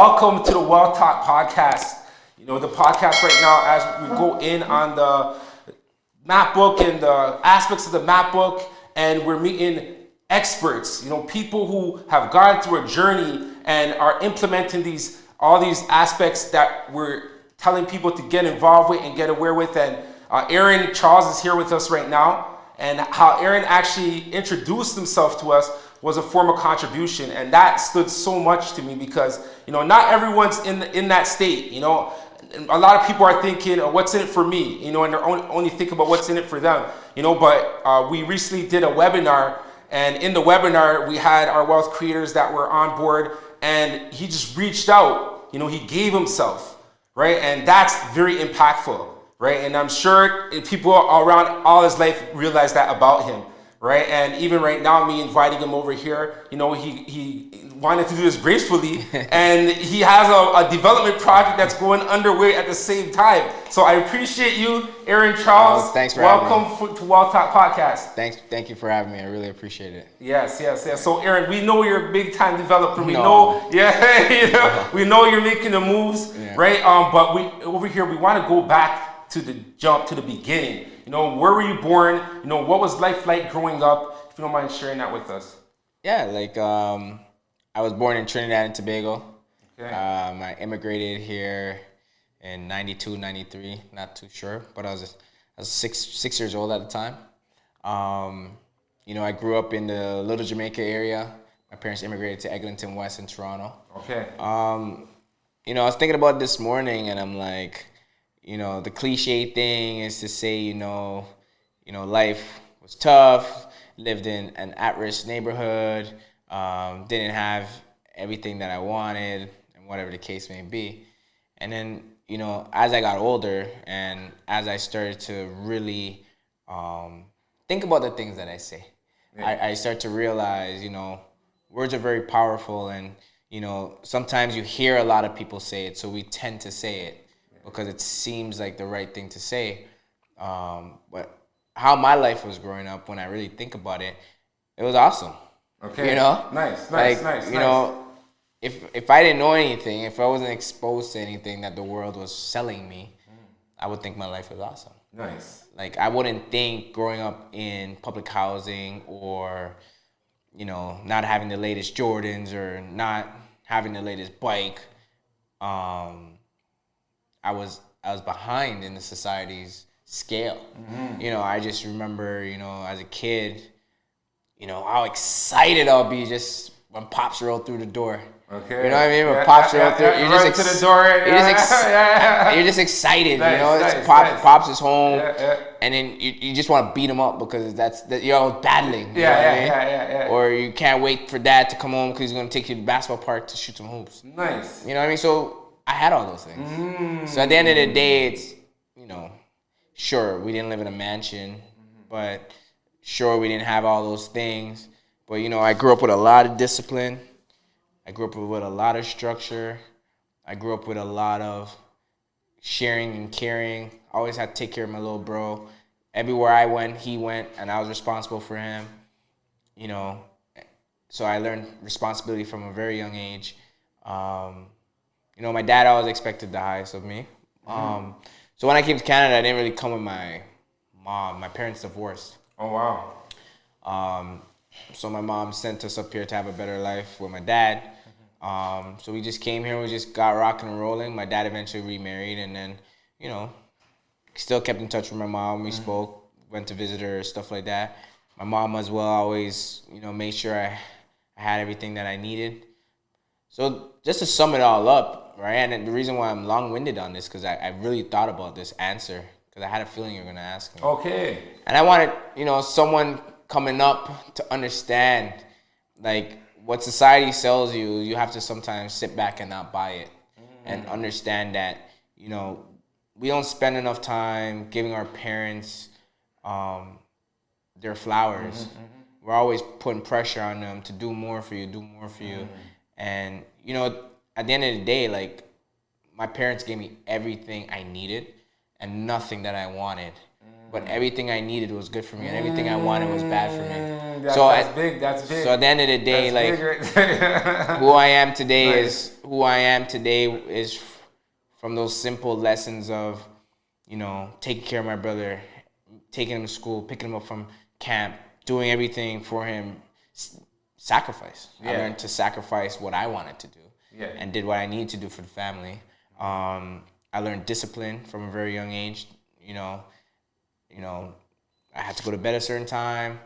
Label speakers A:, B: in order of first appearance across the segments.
A: Welcome to the Well Talk Podcast. You know, the podcast right now, as we go in on the map book and the aspects of the map book, and we're meeting experts, you know, people who have gone through a journey and are implementing all these aspects that we're telling people to get involved with and get aware with. And Aaron Charles is here with us right now. And how Aaron actually introduced himself to us was a form of contribution, and that stood so much to me because, you know, not everyone's in that state. You know, a lot of people are thinking, oh, what's in it for me? You know, and they're only thinking about what's in it for them. You know, but we recently did a webinar, and in the webinar we had our wealth creators that were on board, and he just reached out. You know, he gave himself, right, and that's very impactful, right? And I'm sure people around all his life realize that about him. Right, and even right now, me inviting him over here, you know, he wanted to do this gracefully, and he has a development project that's going underway at the same time. So I appreciate you, Aaron Charles.
B: Thanks for having me.
A: Welcome to Well Talk Podcast.
B: Thank you for having me. I really appreciate it.
A: Yes. So Aaron, we know you're a big time developer. We know you're making the moves, right? But over here we want to go back to the beginning. You know, where were you born? You know, what was life like growing up? If you don't mind sharing that with us.
B: Yeah, I was born in Trinidad and Tobago.
A: Okay.
B: I immigrated here in 92, 93, not too sure, but I was six years old at the time. You know, I grew up in the Little Jamaica area. My parents immigrated to Eglinton West in Toronto.
A: Okay.
B: You know, I was thinking about it this morning, and I'm like, you know, the cliche thing is to say, you know, life was tough, lived in an at-risk neighborhood, didn't have everything that I wanted, and whatever the case may be. And then, you know, as I got older and as I started to really think about the things that I say, I start to realize, you know, words are very powerful, and, you know, sometimes you hear a lot of people say it, so we tend to say it because it seems like the right thing to say. But how my life was growing up, when I really think about it, it was awesome.
A: Okay.
B: You know?
A: Nice.
B: You know, if I didn't know anything, if I wasn't exposed to anything that the world was selling me, I would think my life was awesome.
A: Nice.
B: Like, I wouldn't think growing up in public housing or, you know, not having the latest Jordans or not having the latest bike, I was behind in the society's scale. Mm-hmm. You know, I just remember, you know, as a kid, you know, how excited I'll be just when Pops roll through the door.
A: Okay.
B: You know what I mean? When Pops roll through, you're just
A: to the door.
B: You're just excited.
A: Nice,
B: you know,
A: nice.
B: Pops is home,
A: Yeah.
B: and then you just want to beat him up because that you're all battling.
A: Yeah.
B: Or you can't wait for Dad to come home because he's gonna take you to the basketball park to shoot some hoops.
A: Nice.
B: You know what I mean? So I had all those things. So at the end of the day, it's, you know, sure, we didn't live in a mansion, but sure, we didn't have all those things. But, you know, I grew up with a lot of discipline. I grew up with a lot of structure. I grew up with a lot of sharing and caring. I always had to take care of my little bro. Everywhere I went, he went, and I was responsible for him. You know, so I learned responsibility from a very young age. You know, my dad always expected the highest of me. So when I came to Canada, I didn't really come with my mom. My parents divorced.
A: Oh, wow.
B: So my mom sent us up here to have a better life with my dad. So we just came here. We just got rocking and rolling. My dad eventually remarried, and then, you know, still kept in touch with my mom. We spoke, went to visit her, stuff like that. My mom as well always, you know, made sure I had everything that I needed. So just to sum it all up, right, and the reason why I'm long-winded on this, because I really thought about this answer, because I had a feeling you were going to ask me.
A: Okay.
B: And I wanted, you know, someone coming up to understand, like, what society sells you, you have to sometimes sit back and not buy it. And understand that, you know, we don't spend enough time giving our parents their flowers. We're always putting pressure on them to do more for you, And, you know, at the end of the day, like, my parents gave me everything I needed and nothing that I wanted. but everything I needed was good for me, and everything I wanted was bad for me.
A: That's big. That's big.
B: So at the end of the day,
A: that's big.
B: who I am today
A: Nice.
B: is from those simple lessons of, taking care of my brother, taking him to school, picking him up from camp, doing everything for him. Sacrifice. I learned to sacrifice what I wanted to do, and did what I needed to do for the family. I learned discipline from a very young age. I had to go to bed a certain time.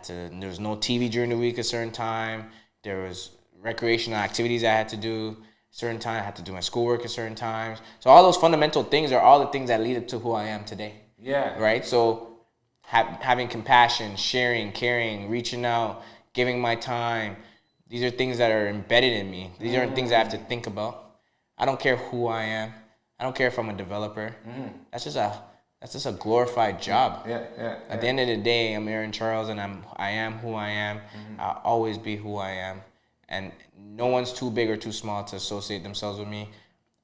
B: There was no TV during the week a certain time. There was recreational activities I had to do a certain time. I had to do my schoolwork at certain times. So all those fundamental things are all the things that lead up to who I am today.
A: Yeah.
B: Right? So having compassion, sharing, caring, reaching out, giving my time, these are things that are embedded in me. These aren't things I have to think about. I don't care who I am. I don't care if I'm a developer. That's just a glorified job. At the end of the day, I'm Aaron Charles, and I am who I am. I'll always be who I am, and no one's too big or too small to associate themselves with me.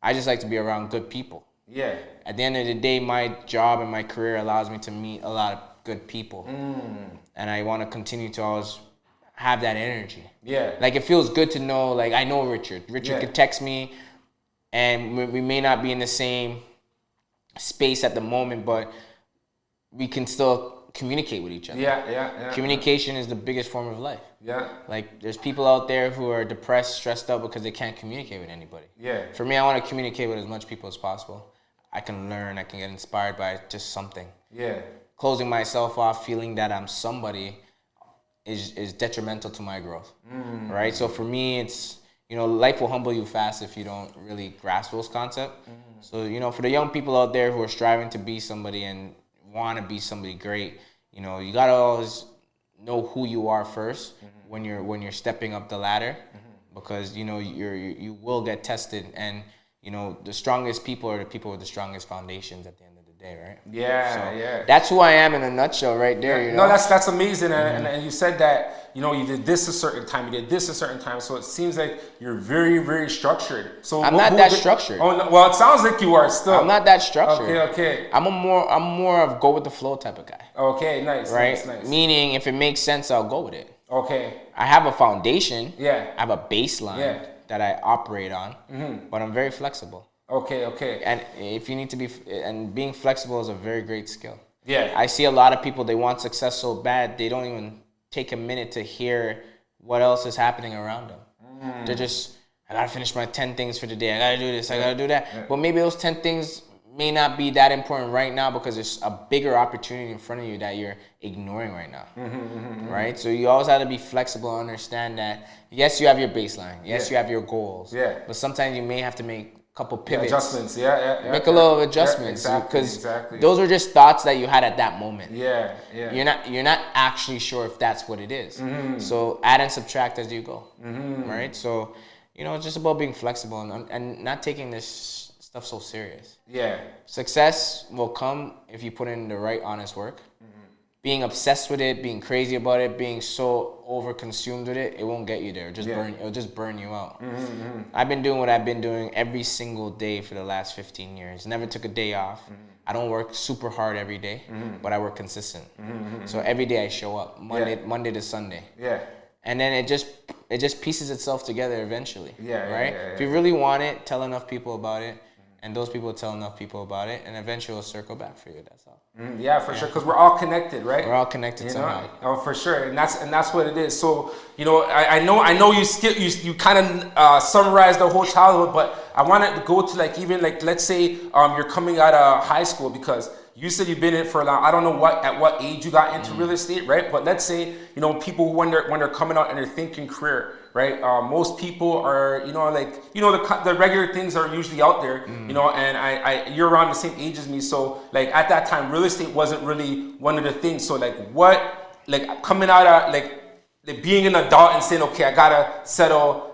B: I just like to be around good people. Yeah. At the end of the day, my job and my career allows me to meet a lot of good people, and I want to continue to always have that energy. Yeah. Like, it feels good to know, like, I know Richard. Richard could text me, and we may not be in the same space at the moment, but we can still communicate with each other. Yeah. Communication is the biggest form of life. Yeah. Like, there's people out there who are depressed, stressed out because they can't communicate with anybody. Yeah. For me, I want to communicate with as much people as possible. I can learn, I can get inspired by just something. Yeah. Closing myself off, feeling that I'm somebody is detrimental to my growth. Right? So for me, it's, life will humble you fast if you don't really grasp those concepts. So, for the young people out there who are striving to be somebody and want to be somebody great, you got to always know who you are first when you're stepping up the ladder, because, you will get tested, and, the strongest people are the people with the strongest foundations at the end of the day, right? Yeah. That's who I am in a nutshell right there.
A: No, that's amazing. And you said that, you did this a certain time, you did this a certain time. So it seems like you're very, very structured. So
B: I'm not that structured.
A: Oh, no, well, it sounds like you are still.
B: I'm not that structured.
A: Okay.
B: I'm more of go with the flow type of guy.
A: Okay, nice.
B: Right?
A: Nice.
B: Meaning, if it makes sense, I'll go with it.
A: Okay.
B: I have a foundation.
A: Yeah.
B: I have a baseline that I operate on, but I'm very flexible.
A: Okay.
B: And if you need to be, and being flexible is a very great skill.
A: Yeah.
B: I see a lot of people, they want success so bad, they don't even take a minute to hear what else is happening around them. They're just, I gotta finish my 10 things for the day. I gotta do this, I gotta do that. Yeah. But maybe those 10 things may not be that important right now because there's a bigger opportunity in front of you that you're ignoring right now. Right? So you always have to be flexible and understand that, yes, you have your baseline. Yes, you have your goals. Yeah. But sometimes you may have to make couple pivots,
A: adjustments, make
B: a little adjustments, because those are just thoughts that you had at that moment. You're not actually sure if that's what it is. So add and subtract as you go, right? So it's just about being flexible and not taking this stuff so serious. Success will come if you put in the right honest work. Being obsessed with it, being crazy about it, being so over-consumed with it, it won't get you there. It'll just burn you out. I've been doing what I've been doing every single day for the last 15 years. Never took a day off. I don't work super hard every day, but I work consistent. So every day I show up, Monday to Sunday. And then it just pieces itself together eventually. Right? If you really want it, tell enough people about it. And those people tell enough people about it, and eventually it'll circle back for you. That's all.
A: For sure, because we're all connected, right?
B: We're all connected somehow.
A: Oh, for sure, and that's what it is. So I know you kind of summarized the whole childhood, but I want to go to let's say you're coming out of high school, because you said you've been in it for a long. I don't know at what age you got into real estate, right? But let's say people when they're coming out and they're thinking career. Right, most people are, the regular things are usually out there, and you're around the same age as me, so at that time, real estate wasn't really one of the things. So coming out of being an adult and saying, okay, I gotta settle,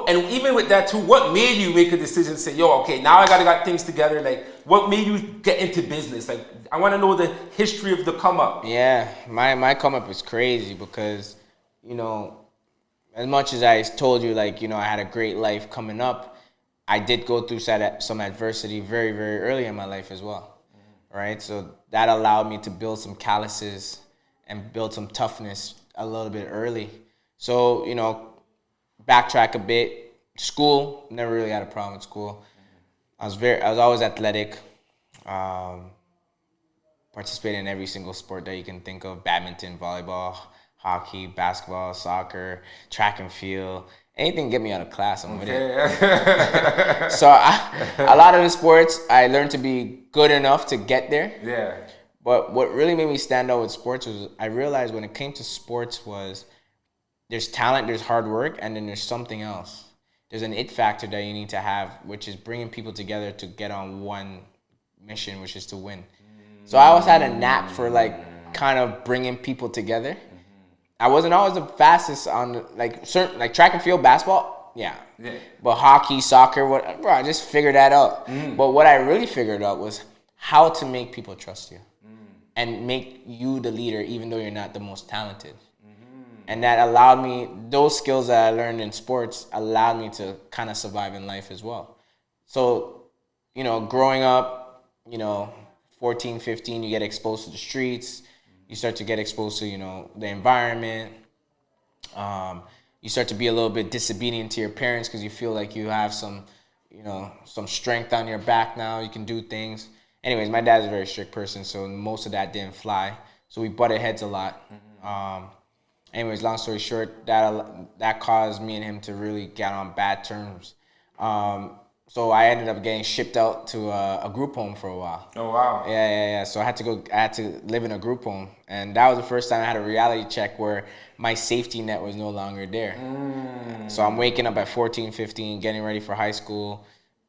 A: and even with that too, what made you make a decision to say, okay, now I gotta got things together? What made you get into business? I want to know the history of the come up.
B: Yeah, my come up is crazy because, as much as I told you, I had a great life coming up, I did go through some adversity very, very early in my life as well. right? So that allowed me to build some calluses and build some toughness a little bit early. So, backtrack a bit. School, never really had a problem with school. I was always athletic. Participated in every single sport that you can think of: badminton, volleyball, hockey, basketball, soccer, track and field. Anything to get me out of class, I'm with it. So a lot of the sports, I learned to be good enough to get there.
A: Yeah.
B: But what really made me stand out with sports was I realized when it came to sports was there's talent, there's hard work, and then there's something else. There's an it factor that you need to have, which is bringing people together to get on one mission, which is to win. So I always had a knack for kind of bringing people together. I wasn't always the fastest on certain track and field, basketball, yeah. But hockey, soccer, I just figured that out. But what I really figured out was how to make people trust you and make you the leader, even though you're not the most talented. And that allowed me, those skills that I learned in sports allowed me to kind of survive in life as well. So, growing up, 14, 15, you get exposed to the streets. You start to get exposed to, the environment. You start to be a little bit disobedient to your parents because you feel like you have some strength on your back now. You can do things. Anyways, my dad's a very strict person, so most of that didn't fly. So we butted heads a lot. Anyways, long story short, that caused me and him to really get on bad terms. So I ended up getting shipped out to a group home for a while.
A: Oh, wow.
B: Yeah. So I had to live in a group home. And that was the first time I had a reality check where my safety net was no longer there. So I'm waking up at 14, 15, getting ready for high school.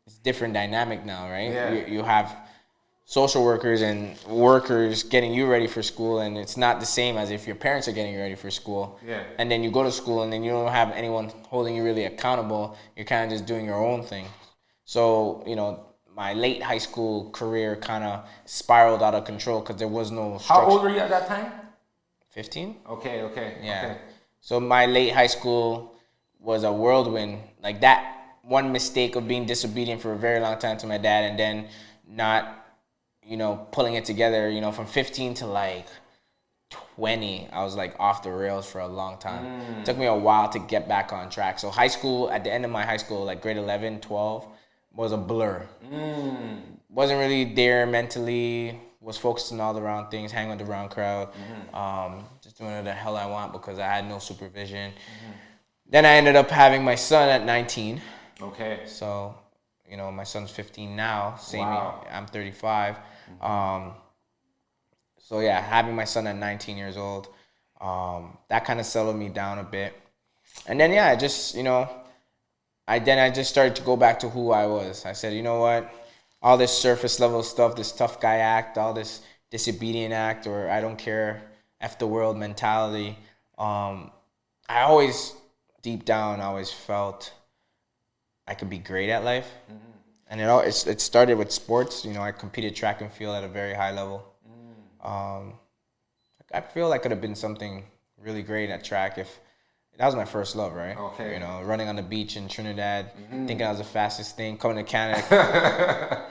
B: It's a different dynamic now, right?
A: Yeah.
B: You have social workers and workers getting you ready for school, and it's not the same as if your parents are getting you ready for school.
A: Yeah.
B: And then you go to school and then you don't have anyone holding you really accountable. You're kind of just doing your own thing. So, my late high school career kind of spiraled out of control because there was no structure.
A: How old were you at that time?
B: 15?
A: Okay.
B: Yeah.
A: Okay.
B: So my late high school was a whirlwind. Like that one mistake of being disobedient for a very long time to my dad and then not, pulling it together, from 15 to 20, I was off the rails for a long time. It took me a while to get back on track. So high school, at the end of my high school, grade 11, 12, was a blur. Wasn't really there mentally, was focused on all the wrong things, hanging with the wrong crowd, just doing what the hell I want because I had no supervision. Then I ended up having my son at 19.
A: Okay.
B: So, my son's 15 now.
A: Wow.
B: I'm 35. So yeah, having my son at 19 years old, that kind of settled me down a bit. And then I just, I just started to go back to who I was. I said, you know what? All this surface level stuff, this tough guy act, all this disobedient act, or I don't care, F the world mentality. I always, deep down, felt I could be great at life. And it started with sports. I competed track and field at a very high level. I feel I could have been something really great at track if that was my first love, right?
A: Okay.
B: Running on the beach in Trinidad, thinking I was the fastest thing, coming to Canada,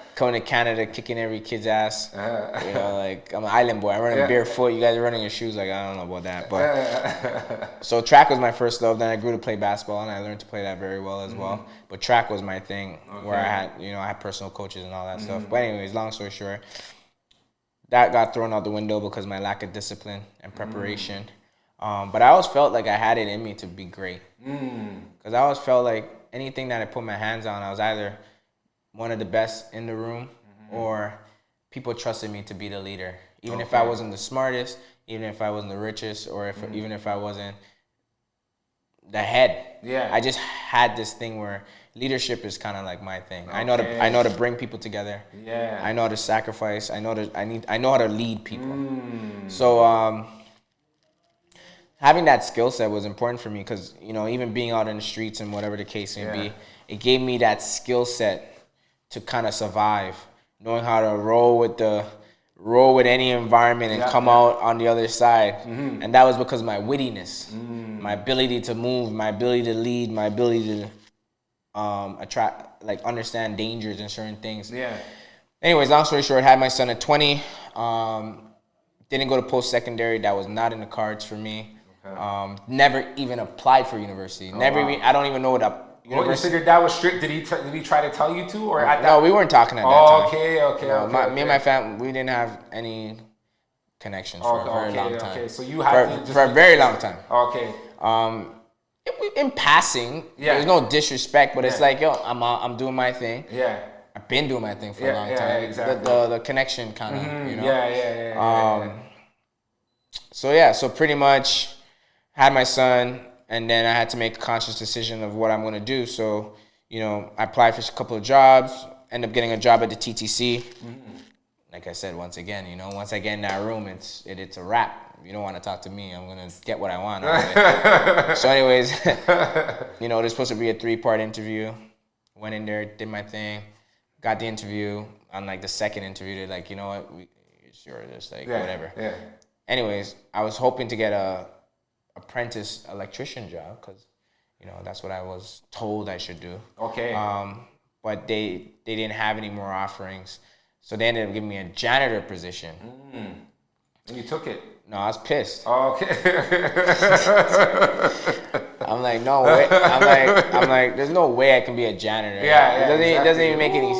B: kicking every kid's ass. I'm an island boy. I'm running barefoot. You guys are running in shoes. I don't know about that. But so track was my first love. Then I grew to play basketball, and I learned to play that very well as well. But track was my thing, where I had personal coaches and all that stuff. But anyways, long story short, that got thrown out the window because of my lack of discipline and preparation. But I always felt like I had it in me to be great. Because I always felt like anything that I put my hands on, I was either one of the best in the room or people trusted me to be the leader. Even if I wasn't the smartest, even if I wasn't the richest, or even if I wasn't the head.
A: Yeah.
B: I just had this thing where leadership is kind of like my thing. I know to bring people together.
A: Yeah.
B: I know how to sacrifice. I know how to lead people. So having that skill set was important for me because, even being out in the streets and whatever the case may be, it gave me that skill set to kind of survive, knowing how to roll with any environment and come out on the other side. And that was because of my wittiness, my ability to move, my ability to lead, my ability to understand dangers and certain things.
A: Yeah.
B: Anyways, long story short, had my son at 20. Didn't go to post-secondary. That was not in the cards for me.
A: Okay.
B: Never even applied for university. I don't even know what a
A: Well, you said your dad was strict. Did he try to tell you to, or at that?
B: No, we weren't talking at that time.
A: Okay.
B: Me and my family, we didn't have any connections for a very long time.
A: Okay, so you had
B: for a very long time.
A: Okay.
B: In passing, there's no disrespect, but it's like, yo, I'm doing my thing.
A: Yeah.
B: I've been doing my thing for a long time.
A: Exactly.
B: The connection kind of, you know.
A: Yeah.
B: So pretty much had my son, and then I had to make a conscious decision of what I'm going to do. So, you know, I applied for a couple of jobs, ended up getting a job at the TTC. Like I said, once again, you know, once I get in that room, it's a wrap. You don't want to talk to me. I'm going to get what I want out of it. So anyways, you know, there's supposed to be a 3-part interview. Went in there, did my thing, got the interview. On like the second interview, they're like, you know what, sure, just like whatever.
A: Yeah.
B: Anyways, I was hoping to get a apprentice electrician job because, you know, that's what I was told I should do.
A: Okay.
B: But they didn't have any more offerings, so they ended up giving me a janitor position.
A: And you took it.
B: No, I was pissed.
A: Okay.
B: I'm like, no way. I'm like, there's no way I can be a janitor. It doesn't even make any.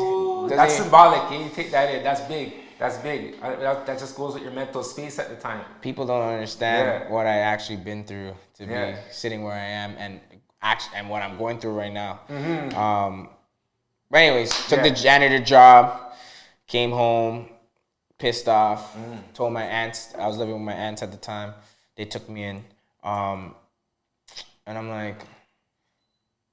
A: That's symbolic. You take that in. That's big. That just goes with your mental space at the time.
B: People don't understand what I actually been through to be sitting where I am, and what I'm going through right now. But anyways, took the janitor job, came home, pissed off, told my aunts. I was living with my aunts at the time. They took me in, and I'm like,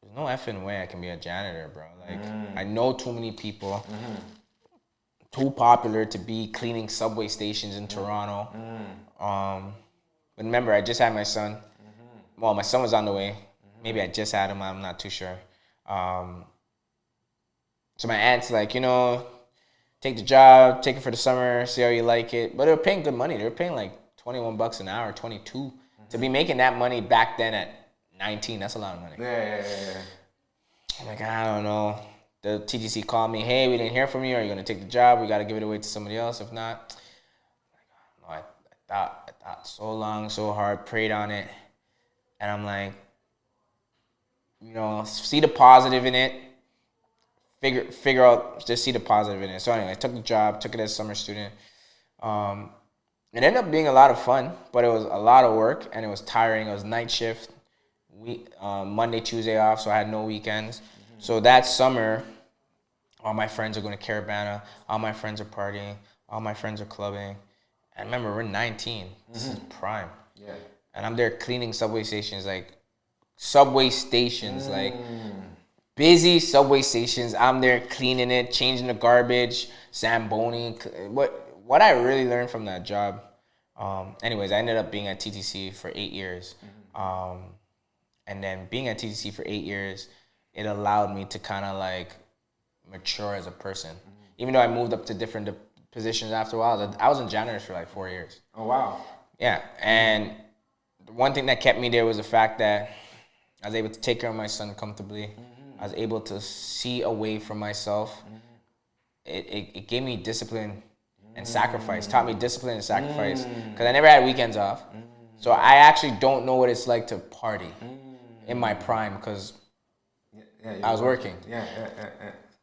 B: there's no effing way I can be a janitor, bro. Like, I know too many people. Too popular to be cleaning subway stations in Toronto. But remember, I just had my son. Well, my son was on the way. Maybe I just had him. I'm not too sure. So my aunt's like, you know, take the job, take it for the summer, see how you like it. But they were paying good money. They were paying like $21 an hour, 22. To be making that money back then at 19, that's a lot of money.
A: Yeah.
B: I'm like, I don't know. The TTC called me, hey, we didn't hear from you. Are you going to take the job? We got to give it away to somebody else. If not, I thought so long, so hard, prayed on it. And I'm like, you know, see the positive in it. Figure out, just see the positive in it. So anyway, I took the job, took it as a summer student. It ended up being a lot of fun, but it was a lot of work, and it was tiring. It was night shift, Monday, Tuesday off, so I had no weekends. So that summer, all my friends are going to Carabana. All my friends are partying. All my friends are clubbing. And remember, we're 19. This is prime.
A: Yeah.
B: And I'm there cleaning subway stations, like busy subway stations. I'm there cleaning it, changing the garbage, Zamboni. What I really learned from that job. Anyways, I ended up being at TTC for 8 years. And then being at TTC for 8 years, it allowed me to kind of like mature as a person. Even though I moved up to different positions after a while, I was in janitors for like 4 years.
A: Oh, wow.
B: Yeah, and the one thing that kept me there was the fact that I was able to take care of my son comfortably. I was able to see away from myself. It gave me discipline and sacrifice, taught me discipline and sacrifice, because I never had weekends off. So I actually don't know what it's like to party in my prime, because I was working.
A: Yeah.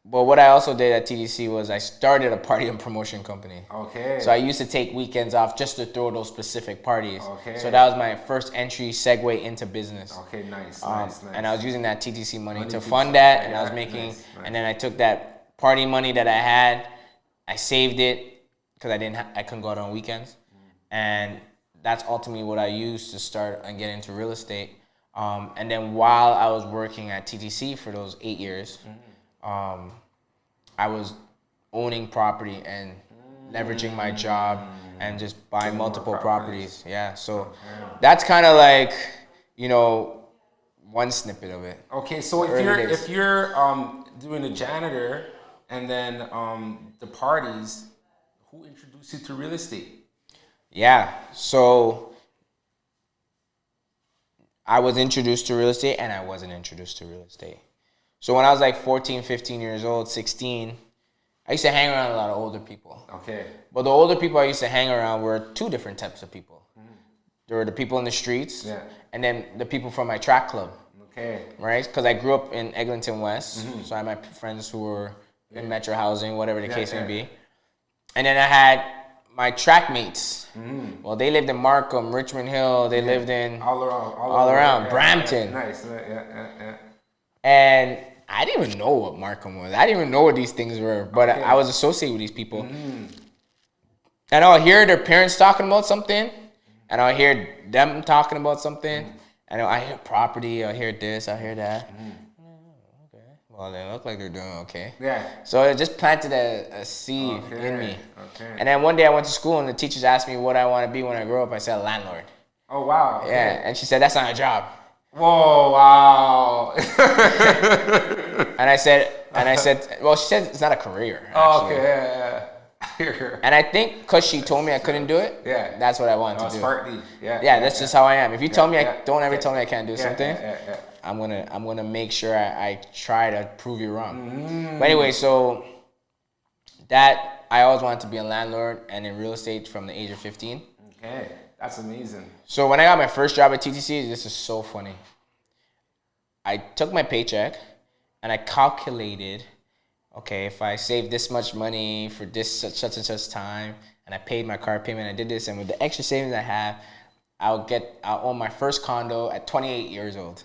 B: But what I also did at TDC was I started a party and promotion company.
A: Okay.
B: So I used to take weekends off just to throw those specific parties.
A: Okay.
B: So that was my first entry segue into business.
A: Okay, nice.
B: And I was using that TTC money to fund that, and I was making, and then I took that party money that I had, I saved it because I couldn't go out on weekends, and that's ultimately what I used to start and get into real estate. And then while I was working at TTC for those 8 years, I was owning property and leveraging my job and just buying multiple properties. Yeah, so that's kind of like, you know, one snippet of it.
A: Okay, so if you're doing a janitor and then the parties, who introduced you to real estate?
B: Yeah, so I was introduced to real estate and I wasn't introduced to real estate. So when I was like 14, 15 years old, 16, I I used to hang around a lot of older people.
A: Okay.
B: But the older people I used to hang around were two different types of people. There were the people in the streets, and then the people from my track club.
A: Okay.
B: Right? Because I grew up in Eglinton West, so I had my friends who were in Metro Housing, whatever the case may be. And then I had my track mates. Well, they lived in Markham, Richmond Hill. They lived in
A: all around
B: Brampton.
A: Nice. Yeah.
B: And I didn't even know what Markham was. I didn't even know what these things were, but I was associated with these people. And I'll hear their parents talking about something, and I'll hear them talking about something, and I hear property, I hear this, I hear that. Okay. Well, they look like they're doing okay.
A: Yeah.
B: So it just planted a seed in me.
A: Okay.
B: And then one day I went to school, and the teachers asked me what I want to be when I grow up. I said landlord.
A: Oh, wow. Okay.
B: Yeah, and she said, that's not a job.
A: Whoa, wow.
B: And I said, well, she said it's not a career.
A: Oh, okay, yeah.
B: And I think because she told me I couldn't do it, that's what I wanted to do.
A: Sparkly.
B: Yeah, that's just how I am. If you tell me, don't ever tell me I can't do something, I'm gonna make sure I try to prove you wrong. But anyway, so that I always wanted to be a landlord and in real estate from the age of 15.
A: Okay, that's amazing.
B: So when I got my first job at TTC, this is so funny. I took my paycheck and I calculated, okay, if I save this much money for this such and such time, and I paid my car payment, I did this, and with the extra savings I have, I'll own my first condo at 28 years old.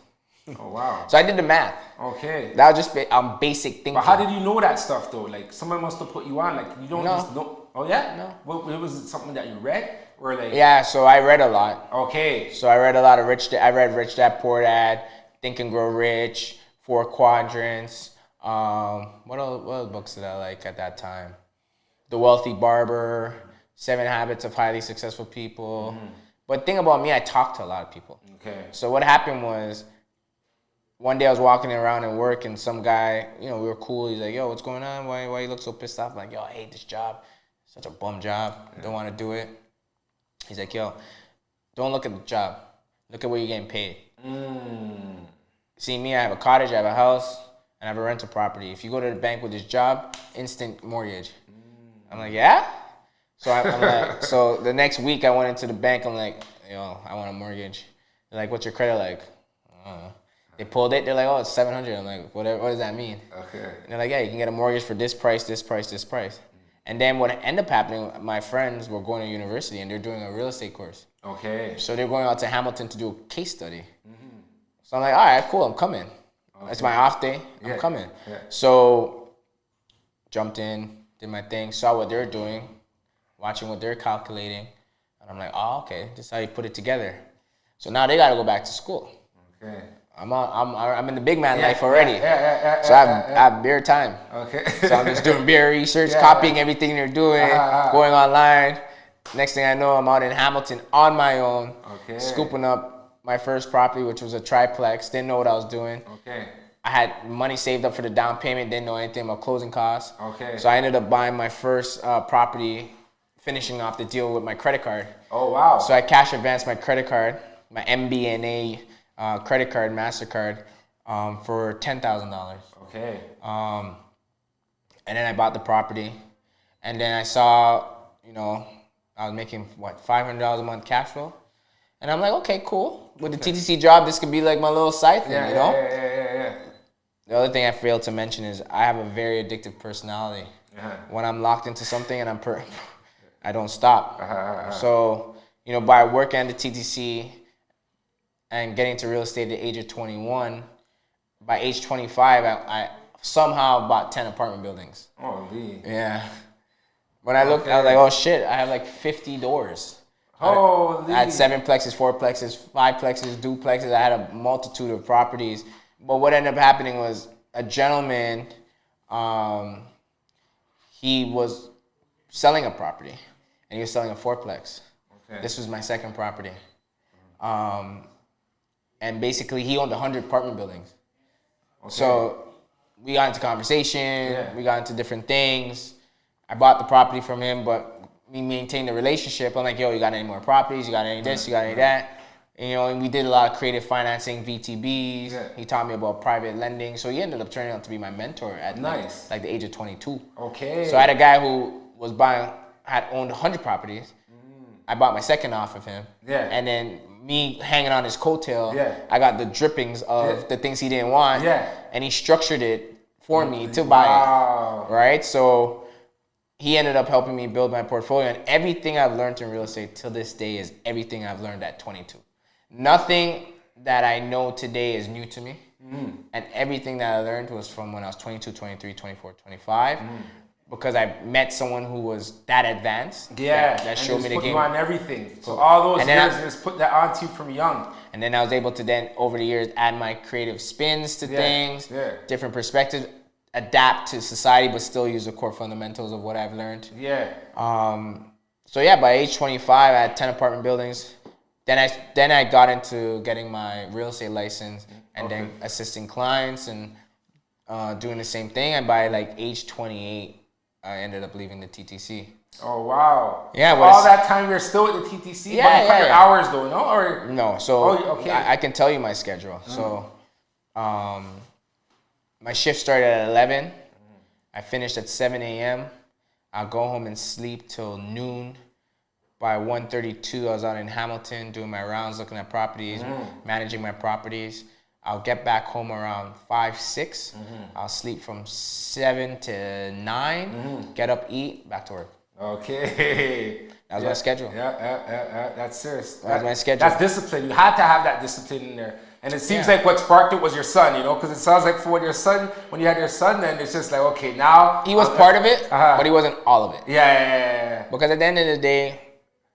A: Oh, wow.
B: So I did the math.
A: Okay.
B: That was just basic thinking.
A: But how did you know that stuff, though? Like, someone must have put you on. Like, you don't just know. Oh, yeah?
B: No.
A: What was it, something that you read? Or like?
B: Yeah, so I read a lot.
A: Okay.
B: So I read a lot of I read Rich Dad Poor Dad, Think and Grow Rich, 4 Quadrants. What other books did I like at that time? The Wealthy Barber, 7 Habits of Highly Successful People. But the thing about me, I talk to a lot of people. Okay. So what happened was, one day I was walking around at work and some guy, we were cool. He's like, yo, what's going on? Why you look so pissed off? I'm like, yo, I hate this job. Such a bum job. Don't want to do it. He's like, yo, don't look at the job. Look at what you're getting paid. See me, I have a cottage, I have a house, and I have a rental property. If you go to the bank with this job, instant mortgage. I'm like, yeah? So I'm like, so the next week I went into the bank. I'm like, yo, I want a mortgage. They're like, what's your credit like? I don't know. They pulled it. They're like, oh, it's 700. I'm like, whatever. What does that mean? Okay. And they're like, yeah, you can get a mortgage for this price, this price, this price. And then what ended up happening, my friends were going to university and they're doing a real estate course. Okay. So they're going out to Hamilton to do a case study. So I'm like, all right, cool, I'm coming. Okay. It's my off day. I'm coming. Yeah. So jumped in, did my thing, saw what they're doing, watching what they're calculating, and I'm like, oh, okay, this is how you put it together. So now they got to go back to school. Okay. I'm in the big man life already. So I have beer time. Okay. So I'm just doing beer research, copying everything they're doing, going online. Next thing I know, I'm out in Hamilton on my own, scooping up my first property, which was a triplex. Didn't know what I was doing. Okay. I had money saved up for the down payment. Didn't know anything about closing costs. Okay. So I ended up buying my first property, finishing off the deal with my credit card. Oh, wow. So I cash advanced my credit card, my MBNA credit card, MasterCard, for $10,000. Okay. And then I bought the property. And then I saw, I was making, $500 a month cash flow. And I'm like, okay, cool. With the TTC job, this could be like my little side thing, Yeah. The other thing I failed to mention is I have a very addictive personality. When I'm locked into something and I don't stop. So, by working at the TTC and getting to real estate at the age of 21, by age 25, I somehow bought 10 apartment buildings. Oh, indeed. Yeah. When I looked, I was like, oh shit, I have like 50 doors. I had 7 plexes, 4 plexes, 5 plexes, duplexes. I had a multitude of properties. But what ended up happening was a gentleman, he was selling a property, and he was selling a 4-plex. Okay. This was my second property. And basically, he owned 100 apartment buildings. Okay. So we got into conversation. We got into different things. I bought the property from him, but we maintained the relationship. I'm like, yo, you got any more properties? You got any this? You got any that? You know, and we did a lot of creative financing, VTBs.
A: Yeah.
B: He taught me about private lending. So he ended up turning out to be my mentor at like the age of 22.
A: Okay.
B: So I had a guy who was had owned 100 properties. I bought my second off of him.
A: Yeah.
B: And then me hanging on his coattail,
A: Yeah.
B: I got the drippings of the things he didn't want.
A: Yeah.
B: And he structured it for me to buy it. Right? So he ended up helping me build my portfolio. And everything I've learned in real estate till this day is everything I've learned at 22. Nothing that I know today is new to me. And everything that I learned was from when I was 22, 23, 24, 25. Because I met someone who was that advanced.
A: Yeah.
B: That showed me the
A: put
B: game.
A: You on everything. So all those years, just put that onto you from young.
B: And then I was able to then, over the years, add my creative spins to things, different perspectives, adapt to society, but still use the core fundamentals of what I've learned.
A: Yeah.
B: So yeah, by age 25, I had 10 apartment buildings. Then I got into getting my real estate license and then assisting clients and doing the same thing. And by like age 28, I ended up leaving the TTC.
A: Oh wow!
B: Yeah,
A: so all that time you're still at the TTC.
B: Yeah,
A: but you cut your hours though, no? Or
B: no? So I can tell you my schedule. So, my shift started at 11. I finished at 7 a.m. I'll go home and sleep till noon. By 1:32, I was out in Hamilton doing my rounds, looking at properties, managing my properties. I'll get back home around 5, 6. I'll sleep from 7 to 9. Get up, eat, back to work.
A: Okay.
B: That was my schedule.
A: Yeah. That's serious.
B: That was my schedule.
A: That's discipline. You had to have that discipline in there. And it seems like what sparked it was your son, you know, because it sounds like when you had your son, then it's just like, okay, now.
B: He was part of it, but he wasn't all of it.
A: Yeah.
B: Because at the end of the day,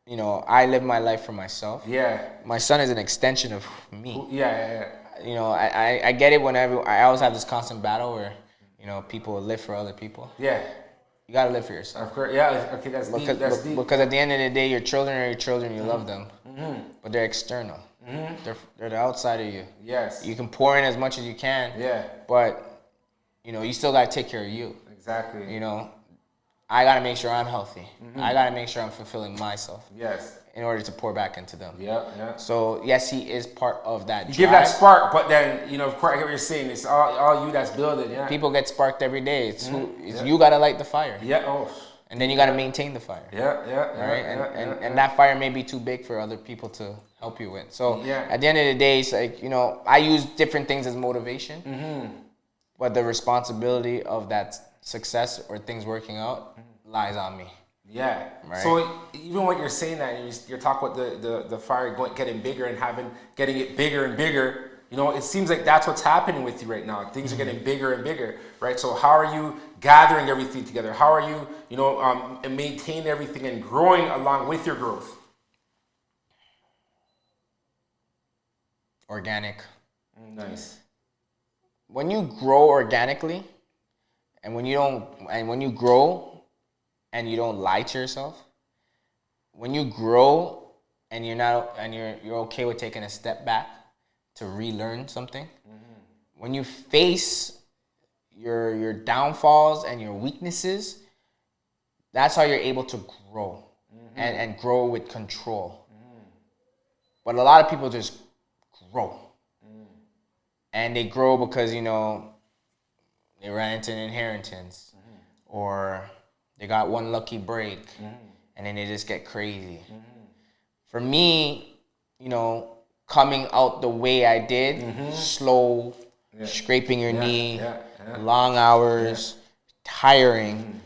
B: you know, I live my life for myself.
A: Yeah.
B: My son is an extension of me.
A: Yeah.
B: You know, I get it whenever, I always have this constant battle where, you know, people live for other people.
A: Yeah.
B: You gotta live for yourself.
A: Of course, yeah. Okay, that's deep.
B: Because at the end of the day, your children are your children. You love them, but they're external. They're the outside of you.
A: Yes.
B: You can pour in as much as you can.
A: Yeah.
B: But you know, you still gotta take care of you.
A: Exactly.
B: You know, I gotta make sure I'm healthy. I gotta make sure I'm fulfilling myself.
A: Yes.
B: In order to pour back into them.
A: Yeah.
B: So yes, he is part of that.
A: You give that spark, but then you know, of course, I get what you're saying. It's all you that's building. Yeah.
B: People get sparked every day. It's you gotta light the fire.
A: Yeah. Oh.
B: And then you gotta maintain the fire.
A: Yeah.
B: Right. And that fire may be too big for other people to help you with. So at the end of the day, it's like, you know, I use different things as motivation, but the responsibility of that success or things working out lies on me.
A: Yeah.
B: Right.
A: So even when you're saying that, you're talking about the fire getting bigger and getting it bigger and bigger. You know, it seems like that's what's happening with you right now. Things are getting bigger and bigger, right? So how are you gathering everything together? How are you, you know, maintaining everything and growing along with your growth?
B: Organic.
A: Nice.
B: When you grow organically, and when you grow and you don't lie to yourself, when you grow and you're okay with taking a step back to relearn something, when you face your downfalls and your weaknesses, that's how you're able to grow and grow with control. But a lot of people just grow. And they grow because, you know, they ran into an inheritance or they got one lucky break and then they just get crazy. For me, you know, coming out the way I did, slow, scraping your knee, long hours, tiring.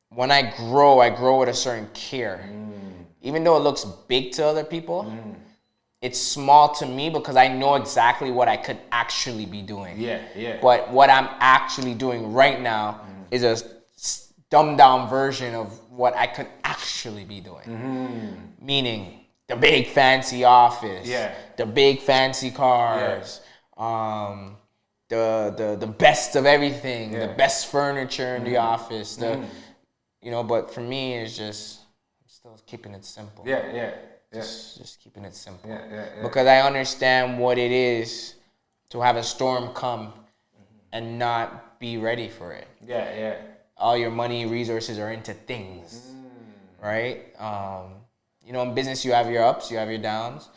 B: When I grow with a certain care. Even though it looks big to other people, it's small to me because I know exactly what I could actually be doing. But what I'm actually doing right now is a dumbed down version of what I could actually be doing. Meaning the big fancy office, the big fancy cars, the best of everything, the best furniture in the office. You know, but for me, it's just still keeping it simple. Just keeping it simple. Because I understand what it is to have a storm come and not be ready for it. All your money, resources are into things, right? You know, in business, you have your ups, you have your downs.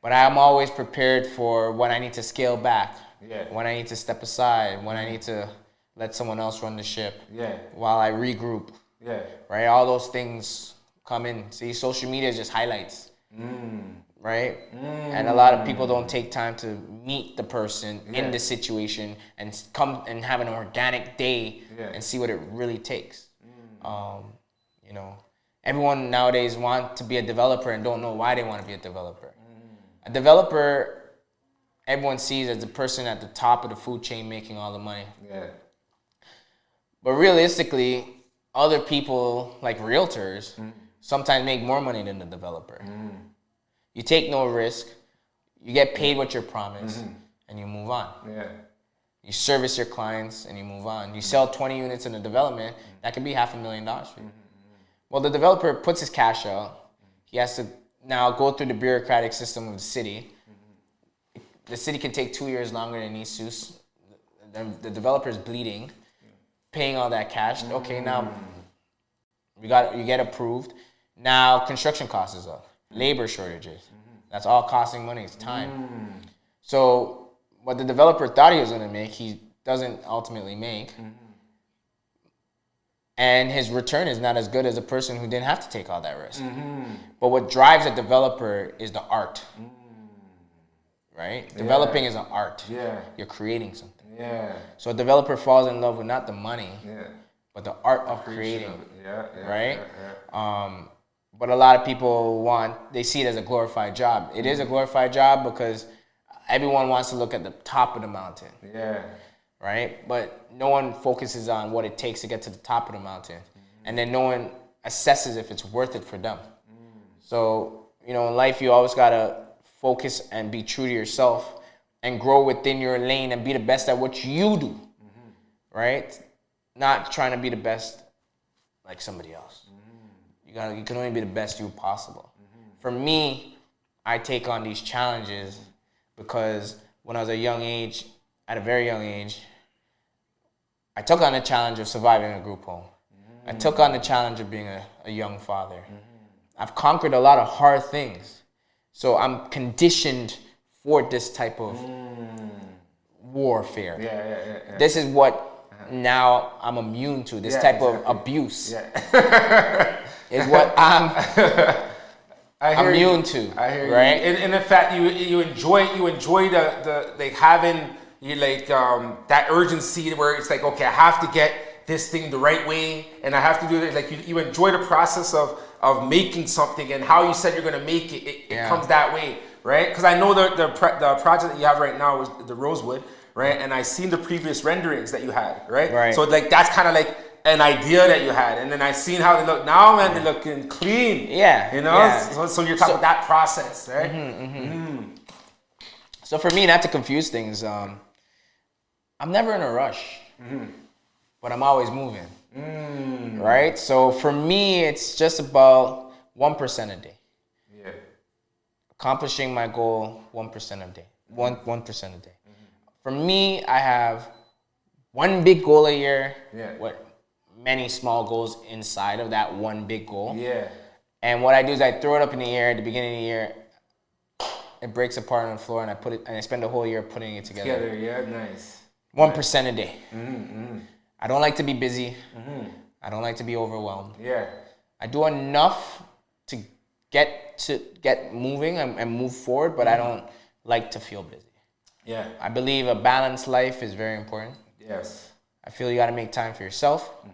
B: But I'm always prepared for when I need to scale back,
A: Yeah.
B: when I need to step aside, when I need to let someone else run the ship,
A: Yeah.
B: while I regroup,
A: Yeah.
B: right? All those things come in. See, social media is just highlights, right? And a lot of people don't take time to meet the person in the situation and come and have an organic day and see what it really takes. You know, everyone nowadays want to be a developer and don't know why they want to be a developer. A developer, everyone sees as the person at the top of the food chain making all the money.
A: Yeah.
B: But realistically, other people, like realtors, sometimes make more money than the developer. You take no risk, you get paid what you're promised, and you move on.
A: Yeah.
B: You service your clients, and you move on. You sell 20 units in a development, that could be $500,000 for you. Well, the developer puts his cash out. He has to now go through the bureaucratic system of the city. The city can take 2 years longer than it needs to. The developer is bleeding, paying all that cash. Okay, now you get approved. Now construction costs is up, labor shortages. That's all costing money. It's time. So what the developer thought he was going to make, he doesn't ultimately make. And his return is not as good as a person who didn't have to take all that risk. But what drives a developer is the art. Right? Developing is an art.
A: Yeah.
B: You're creating something.
A: Yeah.
B: So a developer falls in love with not the money,
A: Yeah.
B: but the art of creating.
A: Yeah.
B: Right?
A: Yeah.
B: But a lot of people they see it as a glorified job. It is a glorified job because everyone wants to look at the top of the mountain.
A: Yeah.
B: Right? But no one focuses on what it takes to get to the top of the mountain. And then no one assesses if it's worth it for them. So, you know, in life, you always got to focus and be true to yourself and grow within your lane and be the best at what you do. Right? Not trying to be the best like somebody else. You can only be the best you possible. For me, I take on these challenges because when I was at a very young age, I took on the challenge of surviving a group home. I took on the challenge of being a young father. I've conquered a lot of hard things. So I'm conditioned for this type of warfare.
A: Yeah.
B: This is what now I'm immune to. This type of abuse is what I'm immune to.
A: I hear
B: right?
A: you. And in fact, you enjoy the like having that urgency where it's like, okay, I have to get this thing the right way, and I have to do it. Like you enjoy the process of making something, and how you said you're gonna make it. It comes that way, right? Because I know the project that you have right now is the Rosewood, right? And I seen the previous renderings that you had, right?
B: Right.
A: So like that's kind of like an idea that you had, and then I seen how they look now, man. They're looking clean.
B: Yeah.
A: You know.
B: Yeah.
A: So you're talking about that process, right?
B: So for me, not to confuse things, I'm never in a rush, but I'm always moving. Right? So for me, it's just about 1% a day.
A: Yeah.
B: Accomplishing my goal 1% a day. 1% a day. For me, I have one big goal a year.
A: Yeah.
B: Many small goals inside of that one big goal.
A: Yeah.
B: And what I do is I throw it up in the air at the beginning of the year. It breaks apart on the floor, and I spend the whole year putting it together.
A: Yeah, nice.
B: 1% a day. I don't like to be busy. I don't like to be overwhelmed.
A: Yeah.
B: I do enough to get moving and move forward, but I don't like to feel busy.
A: Yeah.
B: I believe a balanced life is very important.
A: Yes.
B: I feel you got to make time for yourself. You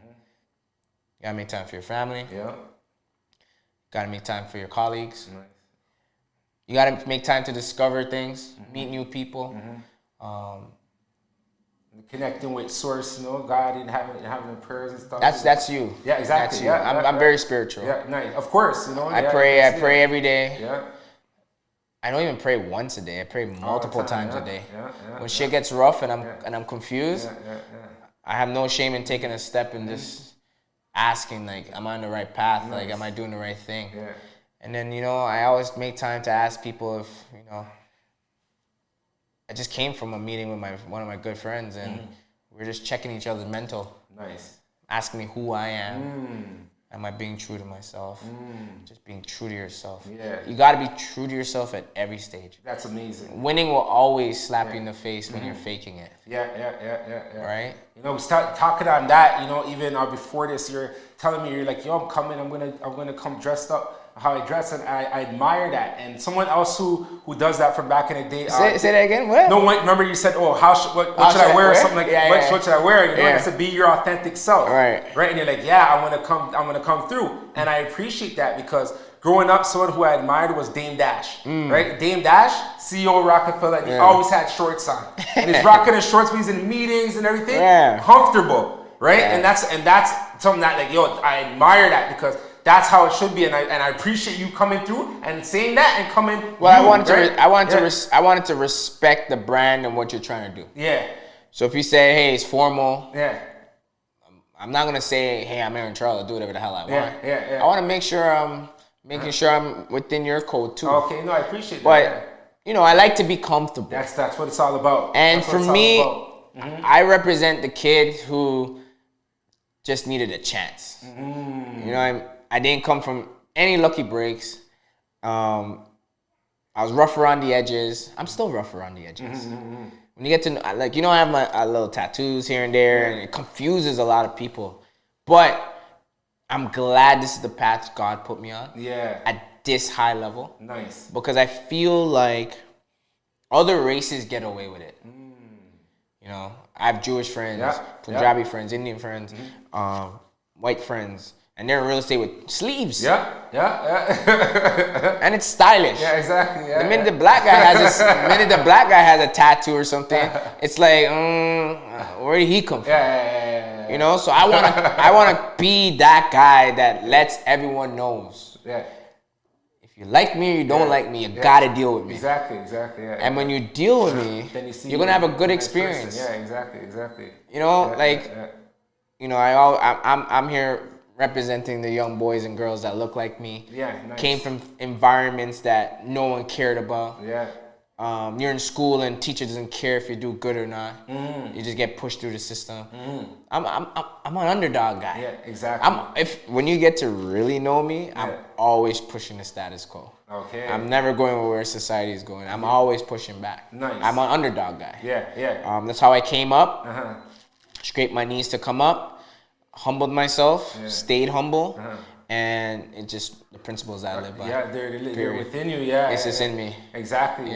B: got to make time for your family.
A: Yeah.
B: Got to make time for your colleagues.
A: Nice.
B: You got to make time to discover things, meet new people.
A: Connecting with Source, God, and having prayers and stuff.
B: That's you.
A: Yeah, exactly.
B: That's you. I'm very spiritual.
A: Yeah, nice. Of course,
B: I pray every day.
A: Yeah.
B: I don't even pray once a day. I pray multiple times a day.
A: Yeah.
B: When shit gets rough and I'm confused,
A: Yeah.
B: I have no shame in taking a step and just asking, like, am I on the right path?
A: Nice.
B: Like, am I doing the right thing?
A: Yeah.
B: And then, I always make time to ask people if, I just came from a meeting with one of my good friends, and we're just checking each other's mental.
A: Nice.
B: Asking me who I am. Am I being true to myself? Just being true to yourself.
A: Yeah.
B: You got to be true to yourself at every stage.
A: That's amazing.
B: Winning will always slap you in the face when you're faking it.
A: Yeah.
B: Right?
A: You know, we start talking on that. You know, even before this, you're telling me, you're like, yo, I'm coming. I'm gonna come dressed up how I dress, and I admire that. And someone else who does that from back in the day.
B: Say that again. What?
A: No, remember you said, oh, what should I wear? Or something like that. What should I wear? You know, I said, be your authentic self.
B: Right.
A: And you're like, yeah, I'm gonna come through. And I appreciate that, because growing up, someone who I admired was Dame Dash, right? Dame Dash, CEO of Rockefeller, and he always had shorts on. And he's rocking his shorts when he's in meetings and everything. Yeah. Comfortable, right? Yeah. And that's something that, like, yo, I admire that, because that's how it should be, and I appreciate you coming through and saying that and coming. Well,
B: I wanted to respect the brand and what you're trying to do. Yeah. So if you say, hey, it's formal. Yeah. I'm not gonna say, hey, I'm Aaron Charles, I'll do whatever the hell I want. Yeah. I want to make sure I'm making sure I'm within your code too.
A: Okay, no, I appreciate that.
B: But you know, I like to be comfortable.
A: That's what it's all about.
B: And for me, I represent the kid who just needed a chance. You know, I didn't come from any lucky breaks. I was rough around the edges. I'm still rough around the edges. When you get to, like, you know, I have my little tattoos here and there, and it confuses a lot of people. But I'm glad this is the path God put me on. Yeah. At this high level.
A: Nice.
B: Because I feel like other races get away with it. You know, I have Jewish friends, Punjabi friends, Indian friends, white friends. And they're in real estate with sleeves. Yeah. And it's stylish.
A: Yeah, exactly. Yeah,
B: the minute the black guy has a tattoo or something, it's like, where did he come from? Yeah. You know, so I wanna be that guy that lets everyone knows. Yeah. If you like me or you don't like me, you gotta deal with me.
A: Exactly. Yeah.
B: And when you deal with me, then you're gonna have a good experience.
A: Yeah, exactly.
B: You know, you know, I'm here representing the young boys and girls that look like me. Yeah, nice. Came from environments that no one cared about. Yeah. You're in school and teacher doesn't care if you do good or not. You just get pushed through the system. I'm an underdog guy.
A: Yeah, exactly.
B: When you get to really know me, I'm always pushing the status quo. Okay. I'm never going where society is going. I'm always pushing back. Nice. I'm an underdog guy. Yeah. That's how I came up. Scraped my knees to come up. Humbled myself, stayed humble, and it just the principles that I live by.
A: Yeah, they're within you. Yeah,
B: it's just in me.
A: Exactly.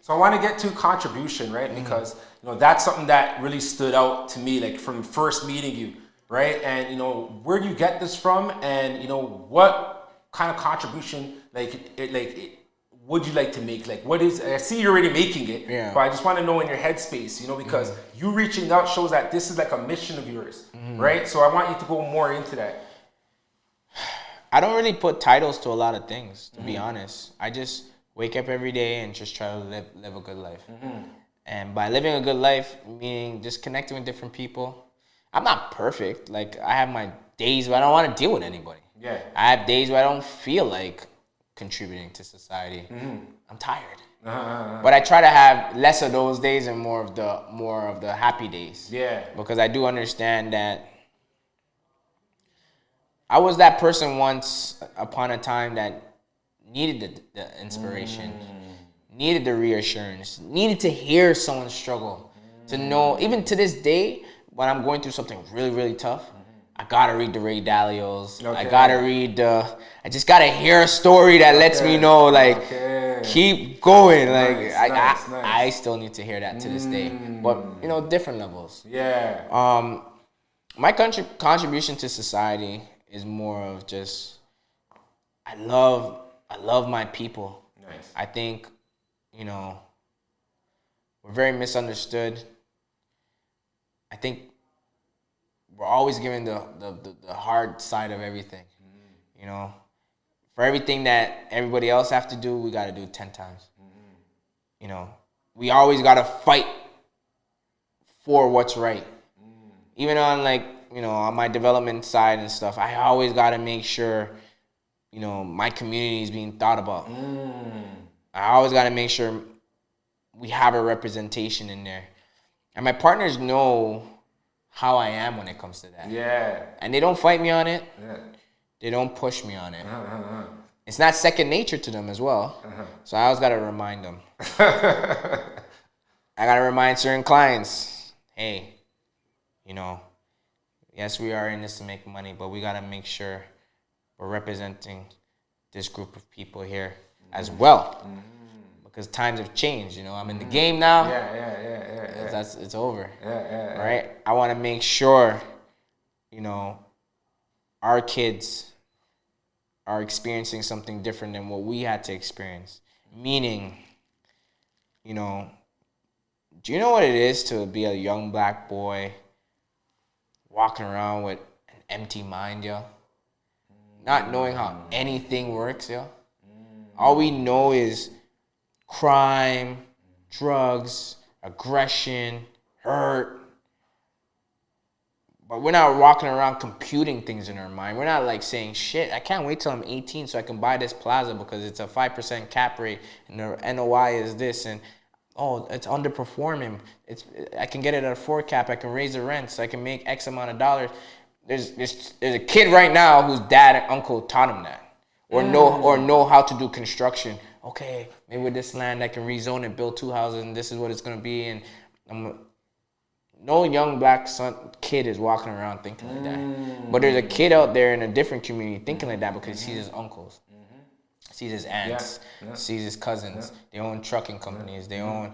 A: So I want to get to contribution, right? Because you know that's something that really stood out to me, like from first meeting you, right? And you know, where do you get this from? And you know, what kind of contribution, would you like to make? Like, what is? I see you're already making it, but I just want to know in your headspace, you know, because you reaching out shows that this is like a mission of yours, right? So I want you to go more into that.
B: I don't really put titles to a lot of things, to be honest. I just wake up every day and just try to live a good life. And by living a good life, meaning just connecting with different people. I'm not perfect. Like, I have my days where I don't want to deal with anybody. Yeah. I have days where I don't feel like contributing to society. I'm tired. But I try to have less of those days and more of the happy days. Yeah. Because I do understand that I was that person once upon a time that needed the inspiration, needed the reassurance, needed to hear someone struggle, to know, even to this day, when I'm going through something really, really tough, I gotta read the Ray Dalios. Okay. I gotta read I just gotta hear a story that lets me know, like, keep going. Like, nice. I still need to hear that to this day, but you know, different levels. Yeah. My contribution to society is more of just, I love my people. Nice. I think, you know, we're very misunderstood. I think we're always given the hard side of everything. You know, for everything that everybody else have to do, we got to do 10 times. You know, we always got to fight for what's right. Even on, like, you know, on my development side and stuff, I always got to make sure, you know, my community is being thought about. I always got to make sure we have a representation in there. And my partners know how I am when it comes to that. Yeah. And they don't fight me on it. Yeah. they don't push me on it. It's not second nature to them as well. So I always got to remind them. I got to remind certain clients, hey, you know, yes, we are in this to make money, but we got to make sure we're representing this group of people here as well. Because times have changed, you know. I'm in the game now. Yeah. It's over. Right? I want to make sure, you know, our kids are experiencing something different than what we had to experience. Meaning, you know, do you know what it is to be a young black boy walking around with an empty mind, yo? Not knowing how anything works, yo? All we know is crime, drugs, aggression, hurt. But we're not walking around computing things in our mind. We're not like saying, shit, I can't wait till I'm 18 so I can buy this plaza because it's a 5% cap rate and the NOI is this, and oh, it's underperforming. I can get it at a 4 cap. I can raise the rent so I can make X amount of dollars. There's a kid right now whose dad and uncle taught him that. Or know how to do construction. Okay, maybe with this land I can rezone it, build 2 houses, and this is what it's gonna be. And no young black kid is walking around thinking like that. But there's a kid out there in a different community thinking like that because he sees his uncles, sees his aunts, sees his cousins. They own trucking companies. They own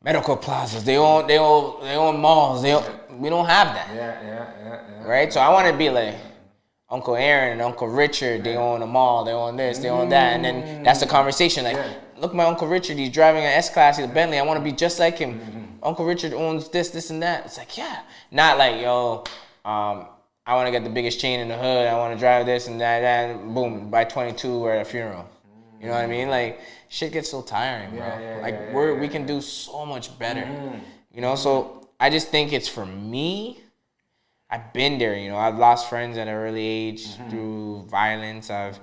B: medical plazas. They own malls. We don't have that. Right? So I want to be like Uncle Aaron and Uncle Richard. They own a mall. They own this. They own that. And then that's the conversation. Like, look, my Uncle Richard. He's driving an S-Class. He's a Bentley. I want to be just like him. Uncle Richard owns this, and that. It's like, yeah. Not like, yo, I want to get the biggest chain in the hood. I want to drive this and that, and boom, by 22, we're at a funeral. You know what I mean? Like, shit gets so tiring, bro. We can do so much better. You know, so I just think it's for me. I've been there, you know. I've lost friends at an early age through violence. I've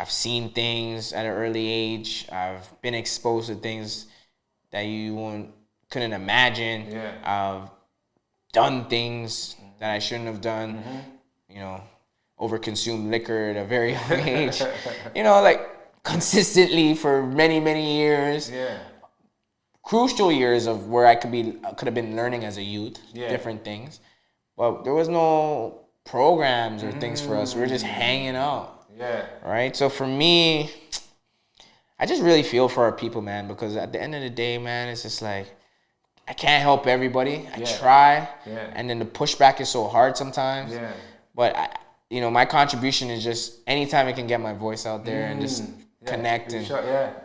B: seen things at an early age. I've been exposed to things that you couldn't imagine. I've done things that I shouldn't have done. You know, overconsumed liquor at a very young age. You know, like consistently for many, many years. Crucial years of where I could have been learning as a youth, different things. But there was no programs or things for us. We were just hanging out. Right? So for me, I just really feel for our people, man, because at the end of the day, man, it's just like, I can't help everybody. I try. And then the pushback is so hard sometimes. But, you know, my contribution is just anytime I can get my voice out there and just connect and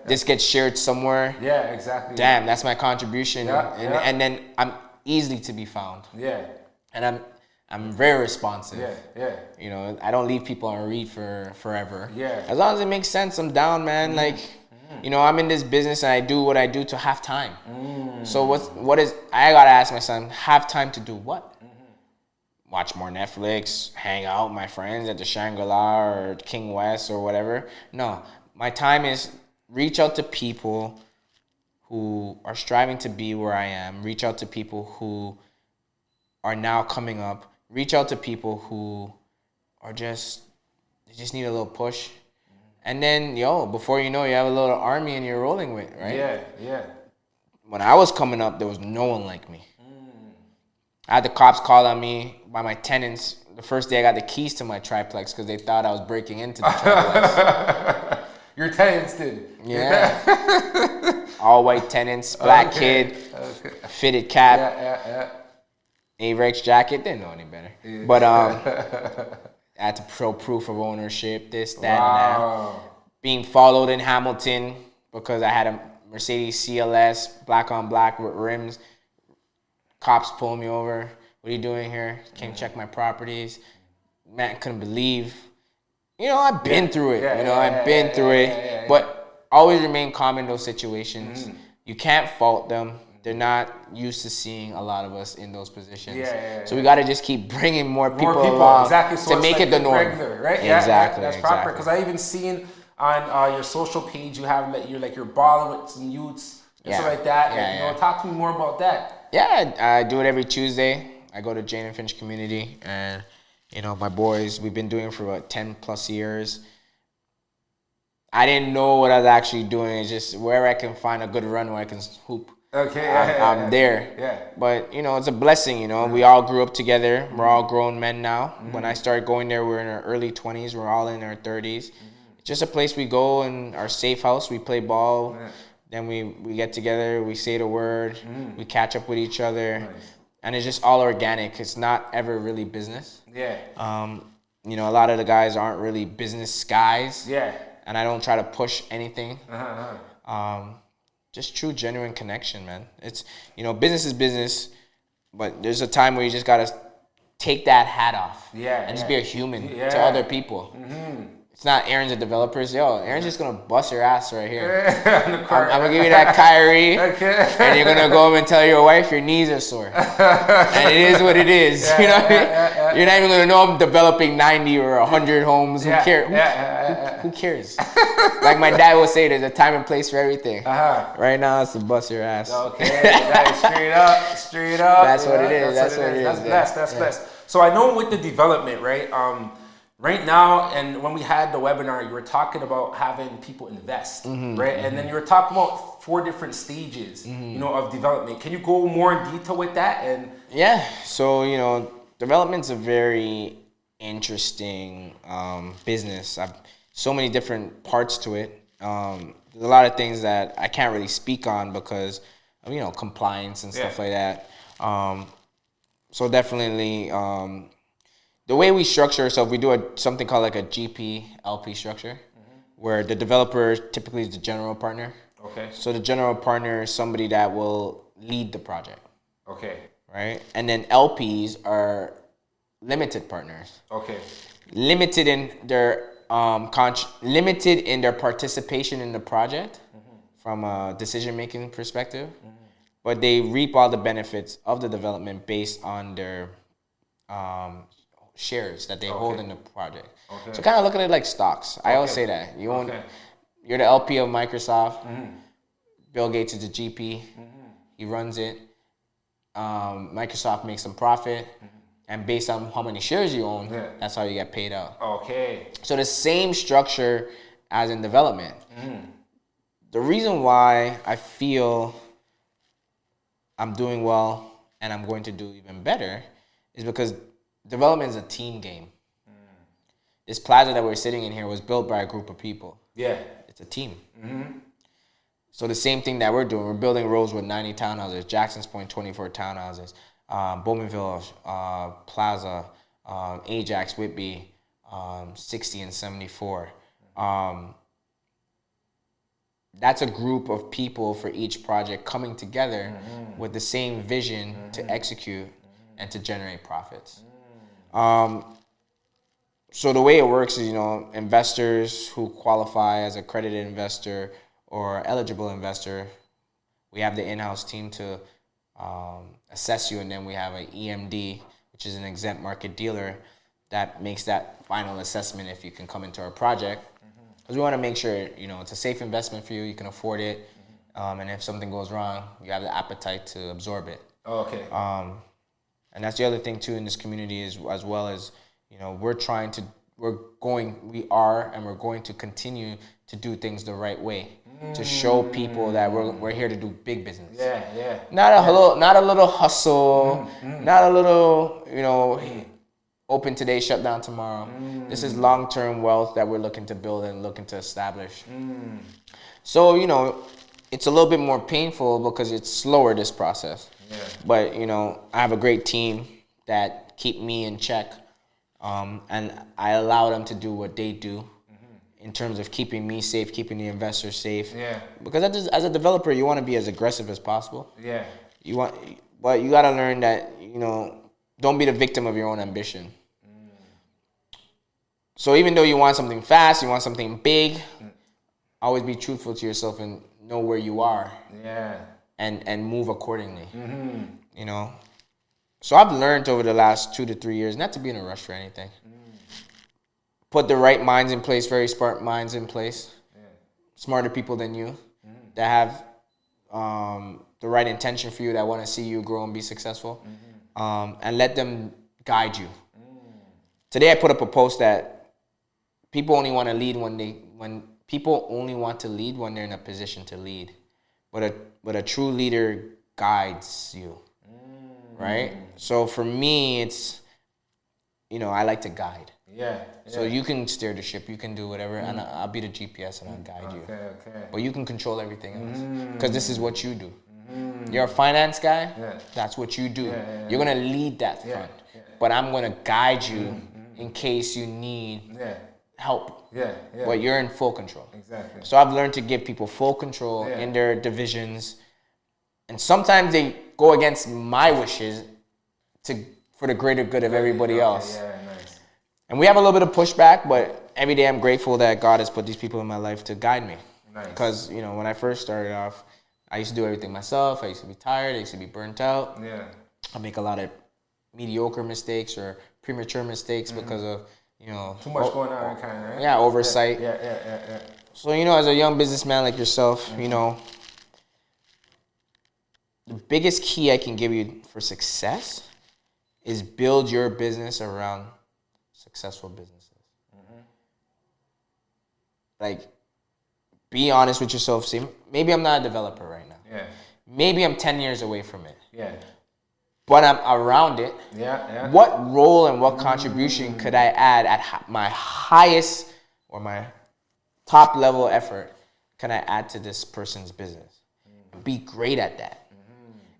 B: this gets shared somewhere.
A: Exactly.
B: Damn, that's my contribution. And then I'm easily to be found. And I'm very responsive. You know, I don't leave people on read for forever. As long as it makes sense, I'm down, man. Like, you know, I'm in this business and I do what I do to have time. So I gotta ask my son, have time to do what? Watch more Netflix, hang out with my friends at the Shangri-La or King West or whatever. No, my time is reach out to people who are striving to be where I am. Reach out to people who are now coming up. Reach out to people who are they just need a little push. And then, before you know, you have a little army and you're rolling with, right? When I was coming up, there was no one like me. I had the cops call on me by my tenants the first day I got the keys to my triplex because they thought I was breaking into the triplex.
A: Your tenants did?
B: Yeah. All white tenants, black kid, fitted cap. Avex jacket, didn't know any better. But I had to show proof of ownership, this, that, and that. Being followed in Hamilton because I had a Mercedes CLS, black on black with rims. Cops pulled me over. What are you doing here? Came check my properties. Man, couldn't believe. You know, I've been through it. I've been through it. But always remain calm in those situations. You can't fault them. They're not used to seeing a lot of us in those positions. So we got to just keep bringing more people along
A: so
B: to make it the norm.
A: Regular, right?
B: Exactly.
A: That's proper. Because I even seen on your social page you have you're balling with some youths and stuff like that. Talk to me more about that.
B: Yeah, I do it every Tuesday. I go to Janitor Community and You know, my boys, we've been doing it for about 10 plus years. I didn't know what I was actually doing. It's just wherever I can find a good run where I can hoop.
A: Okay,
B: I'm there.
A: Yeah.
B: But, you know, it's a blessing, you know. We all grew up together. We're all grown men now. When I started going there, we were in our early 20s. We're all in our 30s. It's just a place we go in our safe house. We play ball.
A: Yeah.
B: Then we get together. We say the word. We catch up with each other.
A: Nice.
B: And it's just all organic. It's not ever really business.
A: Yeah.
B: You know, a lot of the guys aren't really business guys.
A: Yeah.
B: And I don't try to push anything.
A: Uh-huh.
B: Just true, genuine connection, man. It's, you know, business is business, but there's a time where you just gotta take that hat off.
A: Yeah.
B: And just be a human
A: Yeah.
B: to other people. It's not Aaron's a developer. Yo, Aaron's just gonna bust your ass right here. I'm gonna give you that Kyrie, and you're gonna go home and tell your wife your knees are sore. And it is what it is.
A: Yeah,
B: you know what I mean?
A: yeah.
B: You're not even gonna know I'm developing 90 or 100 homes. Who
A: Yeah,
B: cares? Who cares? Like my dad would say, there's a time and place for everything. Right now, it's to bust your ass.
A: Okay, that is straight up.
B: That's what it is. That's what it is.
A: That's blessed. So I know with the development, right? Right now, and when we had the webinar, you were talking about having people invest, right? And then you were talking about 4 different stages, you know, of development. Can you go more in detail with that? And
B: yeah, so, you know, development's a very interesting business. So many different parts to it. There's a lot of things that I can't really speak on because of, you know, compliance and stuff like that. So definitely, the way we structure ourselves, we do something called like a GP LP structure, where the developer typically is the general partner.
A: Okay.
B: So the general partner is somebody that will lead the project.
A: Okay.
B: Right? And then LPs are limited partners.
A: Okay.
B: Limited in their participation in the project from a decision-making perspective, but they reap all the benefits of the development based on their shares that they hold in the project. Okay. So kind of look at it like stocks. I always say that. You're the LP of Microsoft. Bill Gates is the GP. He runs it. Microsoft makes some profit. And based on how many shares you own, that's how you get paid out. Okay. So the same structure as in development. The reason why I feel I'm doing well and I'm going to do even better is because development is a team game. This plaza that we're sitting in here was built by a group of people. Yeah. It's a team. So the same thing that we're doing, we're building Rosewood 90 townhouses, Jackson's Point 24 townhouses, Bowmanville Plaza, Ajax Whitby 60 and 74. That's a group of people for each project coming together with the same vision to execute and to generate profits. So the way it works is, you know, investors who qualify as accredited investor or eligible investor, we have the in-house team to assess you, and then we have an EMD, which is an exempt market dealer, that makes that final assessment if you can come into our project. Because we want to make sure, you know, it's a safe investment for you, you can afford it, and if something goes wrong, you have the appetite to absorb it. Okay. And that's the other thing too in this community is, as well as, you know, we're going to continue to do things the right way, to show people that we're here to do big business. Yeah, yeah. Not a little hustle, not a little, you know, open today, shut down tomorrow. This is long-term wealth that we're looking to build and looking to establish. So, you know, it's a little bit more painful because it's slower, this process. Yeah. But, you know, I have a great team that keep me in check, and I allow them to do what they do in terms of keeping me safe, keeping the investors safe. Yeah. Because as a developer, you want to be as aggressive as possible. Yeah. But you got to learn that, you know, don't be the victim of your own ambition. So even though you want something fast, you want something big, always be truthful to yourself and know where you are. Yeah. And move accordingly. You know. So I've learned over the last 2 to 3 years not to be in a rush for anything. Put the right minds in place, very smart minds in place. Yeah. Smarter people than you that have the right intention for you, that want to see you grow and be successful. And let them guide you. Today I put up a post that people only want to lead when people only want to lead when they're in a position to lead, but a true leader guides you, right? So for me, it's, I like to guide.
A: Yeah.
B: So you can steer the ship, you can do whatever, and I'll be the GPS and I'll guide you.
A: Okay.
B: But you can control everything else because this is what you do. You're a finance guy. Yeah. That's what you do. You're gonna lead that fund, but I'm gonna guide you in case you need help. But you're in full control.
A: Exactly.
B: So I've learned to give people full control in their divisions, and sometimes they go against my wishes for the greater good of everybody else.
A: Yeah, nice.
B: And we have a little bit of pushback, but every day I'm grateful that God has put these people in my life to guide me.
A: Nice.
B: Because, when I first started off, I used to do everything myself. I used to be tired. I used to be burnt out.
A: Yeah.
B: I make a lot of mediocre mistakes or premature mistakes because of,
A: too much going on, kind of, right?
B: Yeah, oversight.
A: Yeah.
B: So, as a young businessman like yourself, the biggest key I can give you for success is build your business around successful businesses. Like, be honest with yourself. Say, maybe I'm not a developer right now.
A: Yeah.
B: Maybe I'm 10 years away from it.
A: Yeah.
B: But I'm around it.
A: Yeah.
B: What role and what contribution could I add at my highest or my top level effort can I add to this person's business? Be great at that.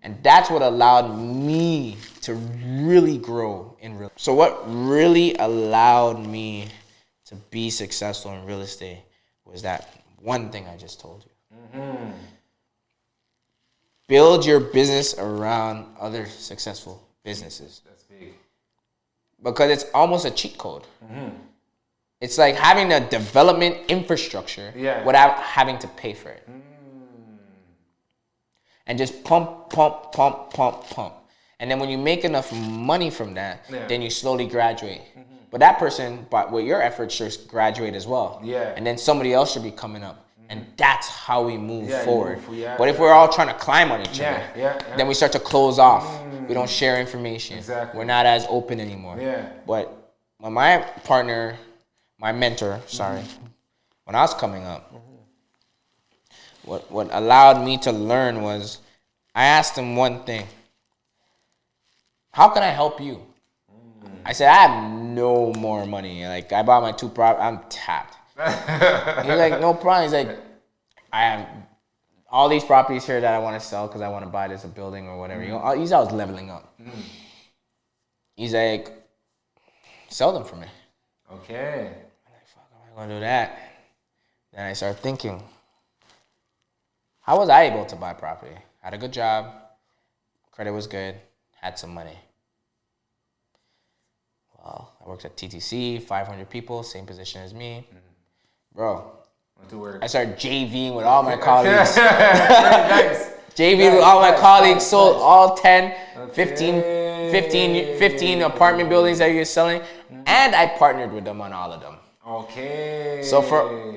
B: And that's what allowed me to really grow in real estate. So what really allowed me to be successful in real estate was that one thing I just told you. Build your business around other successful businesses.
A: That's big.
B: Because it's almost a cheat code. It's like having a development infrastructure without having to pay for it. And just pump. And then when you make enough money from that, then you slowly graduate. But that person, with your efforts, should graduate as well.
A: Yeah.
B: And then somebody else should be coming up. And that's how we move forward. But if we're all trying to climb on each other, then we start to close off. We don't share information.
A: Exactly.
B: We're not as open anymore.
A: Yeah.
B: But when my mentor, when I was coming up, what allowed me to learn was I asked him one thing. How can I help you? I said, I have no more money. Like, I bought my 2 properties. I'm tapped. He's like, no problem. He's like, I have all these properties here that I want to sell because I want to buy this a building or whatever. He's always leveling up. He's like, sell them for me.
A: Okay.
B: I'm like, fuck, how am I going to do that? Then I started thinking, how was I able to buy property? Had a good job, credit was good, had some money. Well, I worked at TTC, 500 people, same position as me. Bro, I started JVing with all my colleagues.
A: Nice.
B: JVing with all my colleagues, sold all 10, 15 apartment buildings that you're selling, and I partnered with them on all of them.
A: Okay.
B: So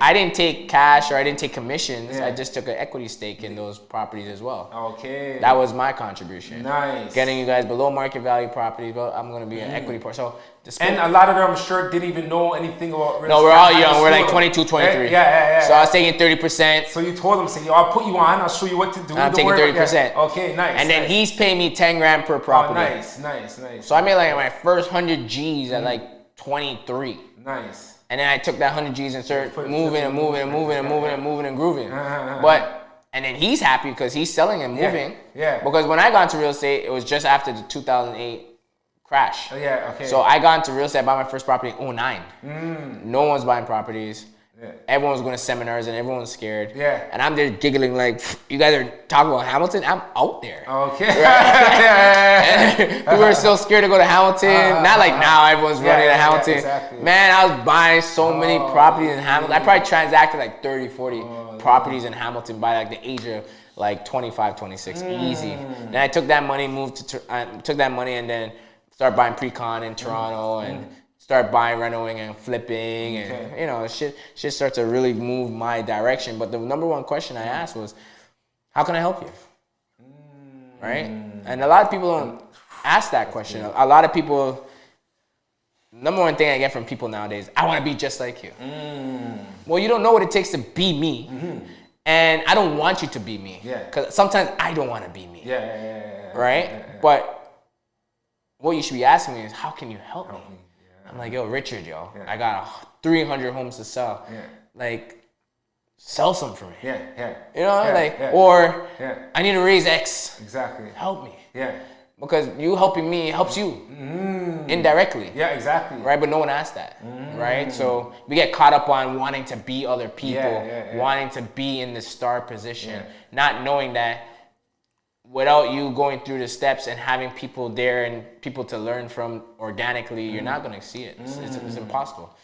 B: I didn't take cash or I didn't take commissions. I just took an equity stake in those properties as well.
A: Okay.
B: That was my contribution.
A: Nice.
B: Getting you guys below market value properties, but I'm going to be an equity part. So
A: and a lot of them, I'm sure, didn't even know anything about real estate.
B: No, we're all young. We're like 22, 23.
A: Yeah.
B: So I was taking 30%.
A: So you told them, say, yo, I'll put you on. I'll show you what to do.
B: I'm taking 30%.
A: Yeah. Okay, nice.
B: And then he's paying me 10 grand per property.
A: Oh, nice.
B: So I made like my first 100 G's at like 23.
A: Nice.
B: And then I took that 100 G's and started moving and grooving. And then he's happy because he's selling and moving.
A: Yeah.
B: Because when I got into real estate, it was just after the 2008 crash.
A: Yeah, okay.
B: So I got into real estate, I bought my first property in 2009. No one's buying properties. Yeah. Everyone was going to seminars and everyone was scared.
A: Yeah.
B: And I'm there giggling like, you guys are talking about Hamilton? I'm out there.
A: Okay.
B: Right? We were so scared to go to Hamilton. Not like now everyone's running to Hamilton.
A: Exactly.
B: Man, I was buying so many properties in Hamilton. I probably transacted like 30, 40 properties in Hamilton by like the age of like 25, 26. Easy. Then I took that money, and then started buying pre-con in Toronto and start buying, renovating, and flipping, and shit starts to really move my direction. But the number one question I asked was, how can I help you? Right? And a lot of people don't ask that question. A lot of people number one thing I get from people nowadays, I want to be just like you. Well, you don't know what it takes to be me. And I don't want you to be me. Because sometimes I don't want to be me. Right? But what you should be asking me is, how can you help me? I'm like, yo, Richard, I got 300 homes to sell. Like, sell some for me. You know, or I need to raise X.
A: Exactly.
B: Help me. Because you helping me helps you indirectly. Exactly. Right? But no one asked that. Right? So we get caught up on wanting to be other people, wanting to be in the star position, not knowing that without you going through the steps and having people there and people to learn from organically, you're not going to see it. It's impossible.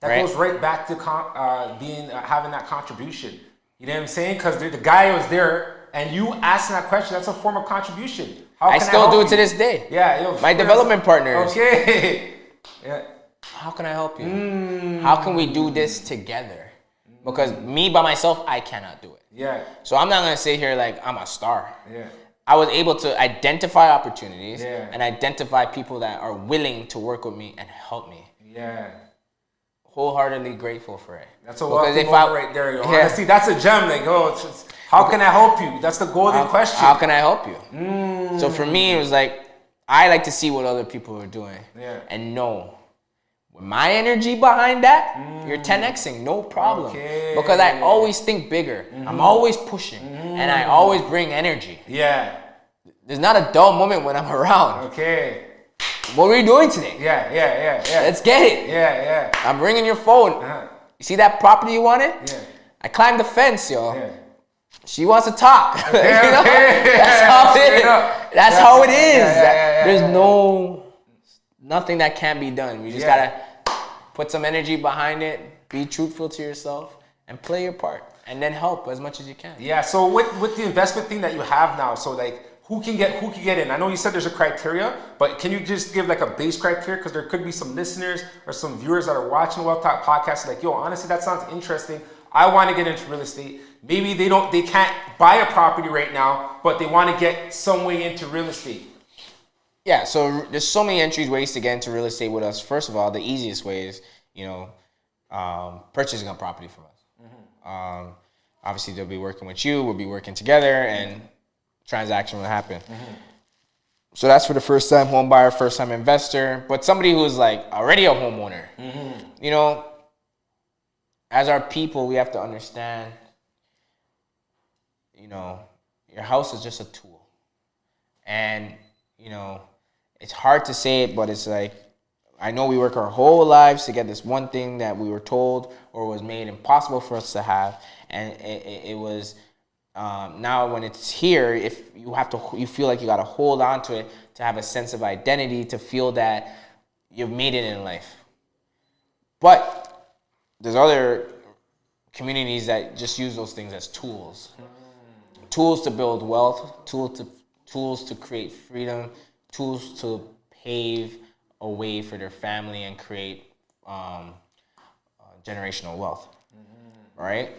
A: That goes right back to having that contribution. You know what I'm saying? Because the guy was there and you asking that question, that's a form of contribution.
B: I still do it to this day. My development partners. How can I help you? How can we do this together? Because me by myself, I cannot do it. So I'm not going to sit here like I'm a star. I was able to identify opportunities and identify people that are willing to work with me and help me. Wholeheartedly grateful for it.
A: That's a wealthy moment right there, yo. Honestly, that's a gem. Like, how can I help you? That's the golden question.
B: How can I help you? So for me, it was like, I like to see what other people are doing and know. With my energy behind that, you're 10xing, no problem. Because I always think bigger. I'm always pushing. And I always bring energy. There's not a dull moment when I'm around. What are we doing today? Let's get it. I'm ringing your phone. You see that property you wanted? I climbed the fence, yo. She wants to talk. You know? That's how it is. That's how it is. There's nothing that can't be done. You just gotta put some energy behind it, be truthful to yourself, and play your part. And then help as much as you can.
A: So with the investment thing that you have now, so like, who can get in? I know you said there's a criteria, but can you just give like a base criteria? Because there could be some listeners or some viewers that are watching the Wealth Talk podcast like, yo, honestly, that sounds interesting. I want to get into real estate. Maybe they can't buy a property right now, but they want to get some way into real estate.
B: So there's so many ways to get into real estate with us. First of all, the easiest way is, purchasing a property from us. Obviously, they'll be working with you. We'll be working together, and transaction will happen. So that's for the first time home buyer, first time investor, but somebody who's like already a homeowner. As our people, we have to understand, your house is just a tool. And, it's hard to say it, but it's like, I know we work our whole lives to get this one thing that we were told or was made impossible for us to have. And it was, now when it's here, if you feel like you got to hold on to it to have a sense of identity, to feel that you've made it in life. But there's other communities that just use those things as tools. Tools to build wealth, tools to create freedom, tools to pave a way for their family and create generational wealth. Right?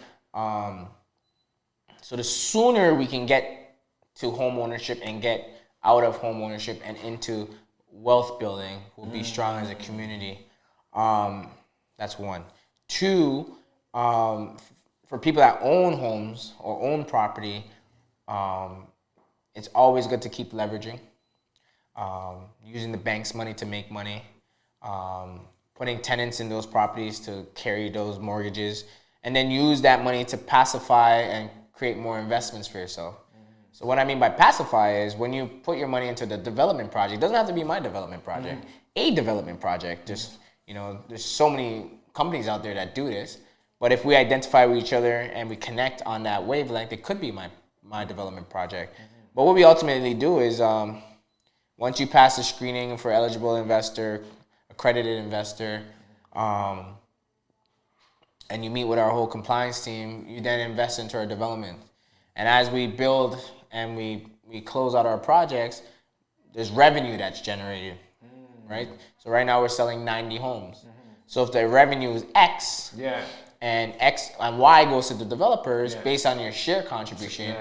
B: So the sooner we can get to home ownership and get out of home ownership and into wealth building, we'll be strong as a community. That's one. Two, for people that own homes or own property, it's always good to keep leveraging, using the bank's money to make money, putting tenants in those properties to carry those mortgages, and then use that money to pacify and create more investments for yourself. So what I mean by pacify is when you put your money into the development project, it doesn't have to be my development project, a development project. There's so many companies out there that do this, but if we identify with each other and we connect on that wavelength, it could be my development project. But what we ultimately do is once you pass the screening for eligible investor, accredited investor, and you meet with our whole compliance team, you then invest into our development. And as we build and we close out our projects, there's revenue that's generated, right? So right now we're selling 90 homes. So if the revenue is X, and X and Y goes to the developers based on your share contribution,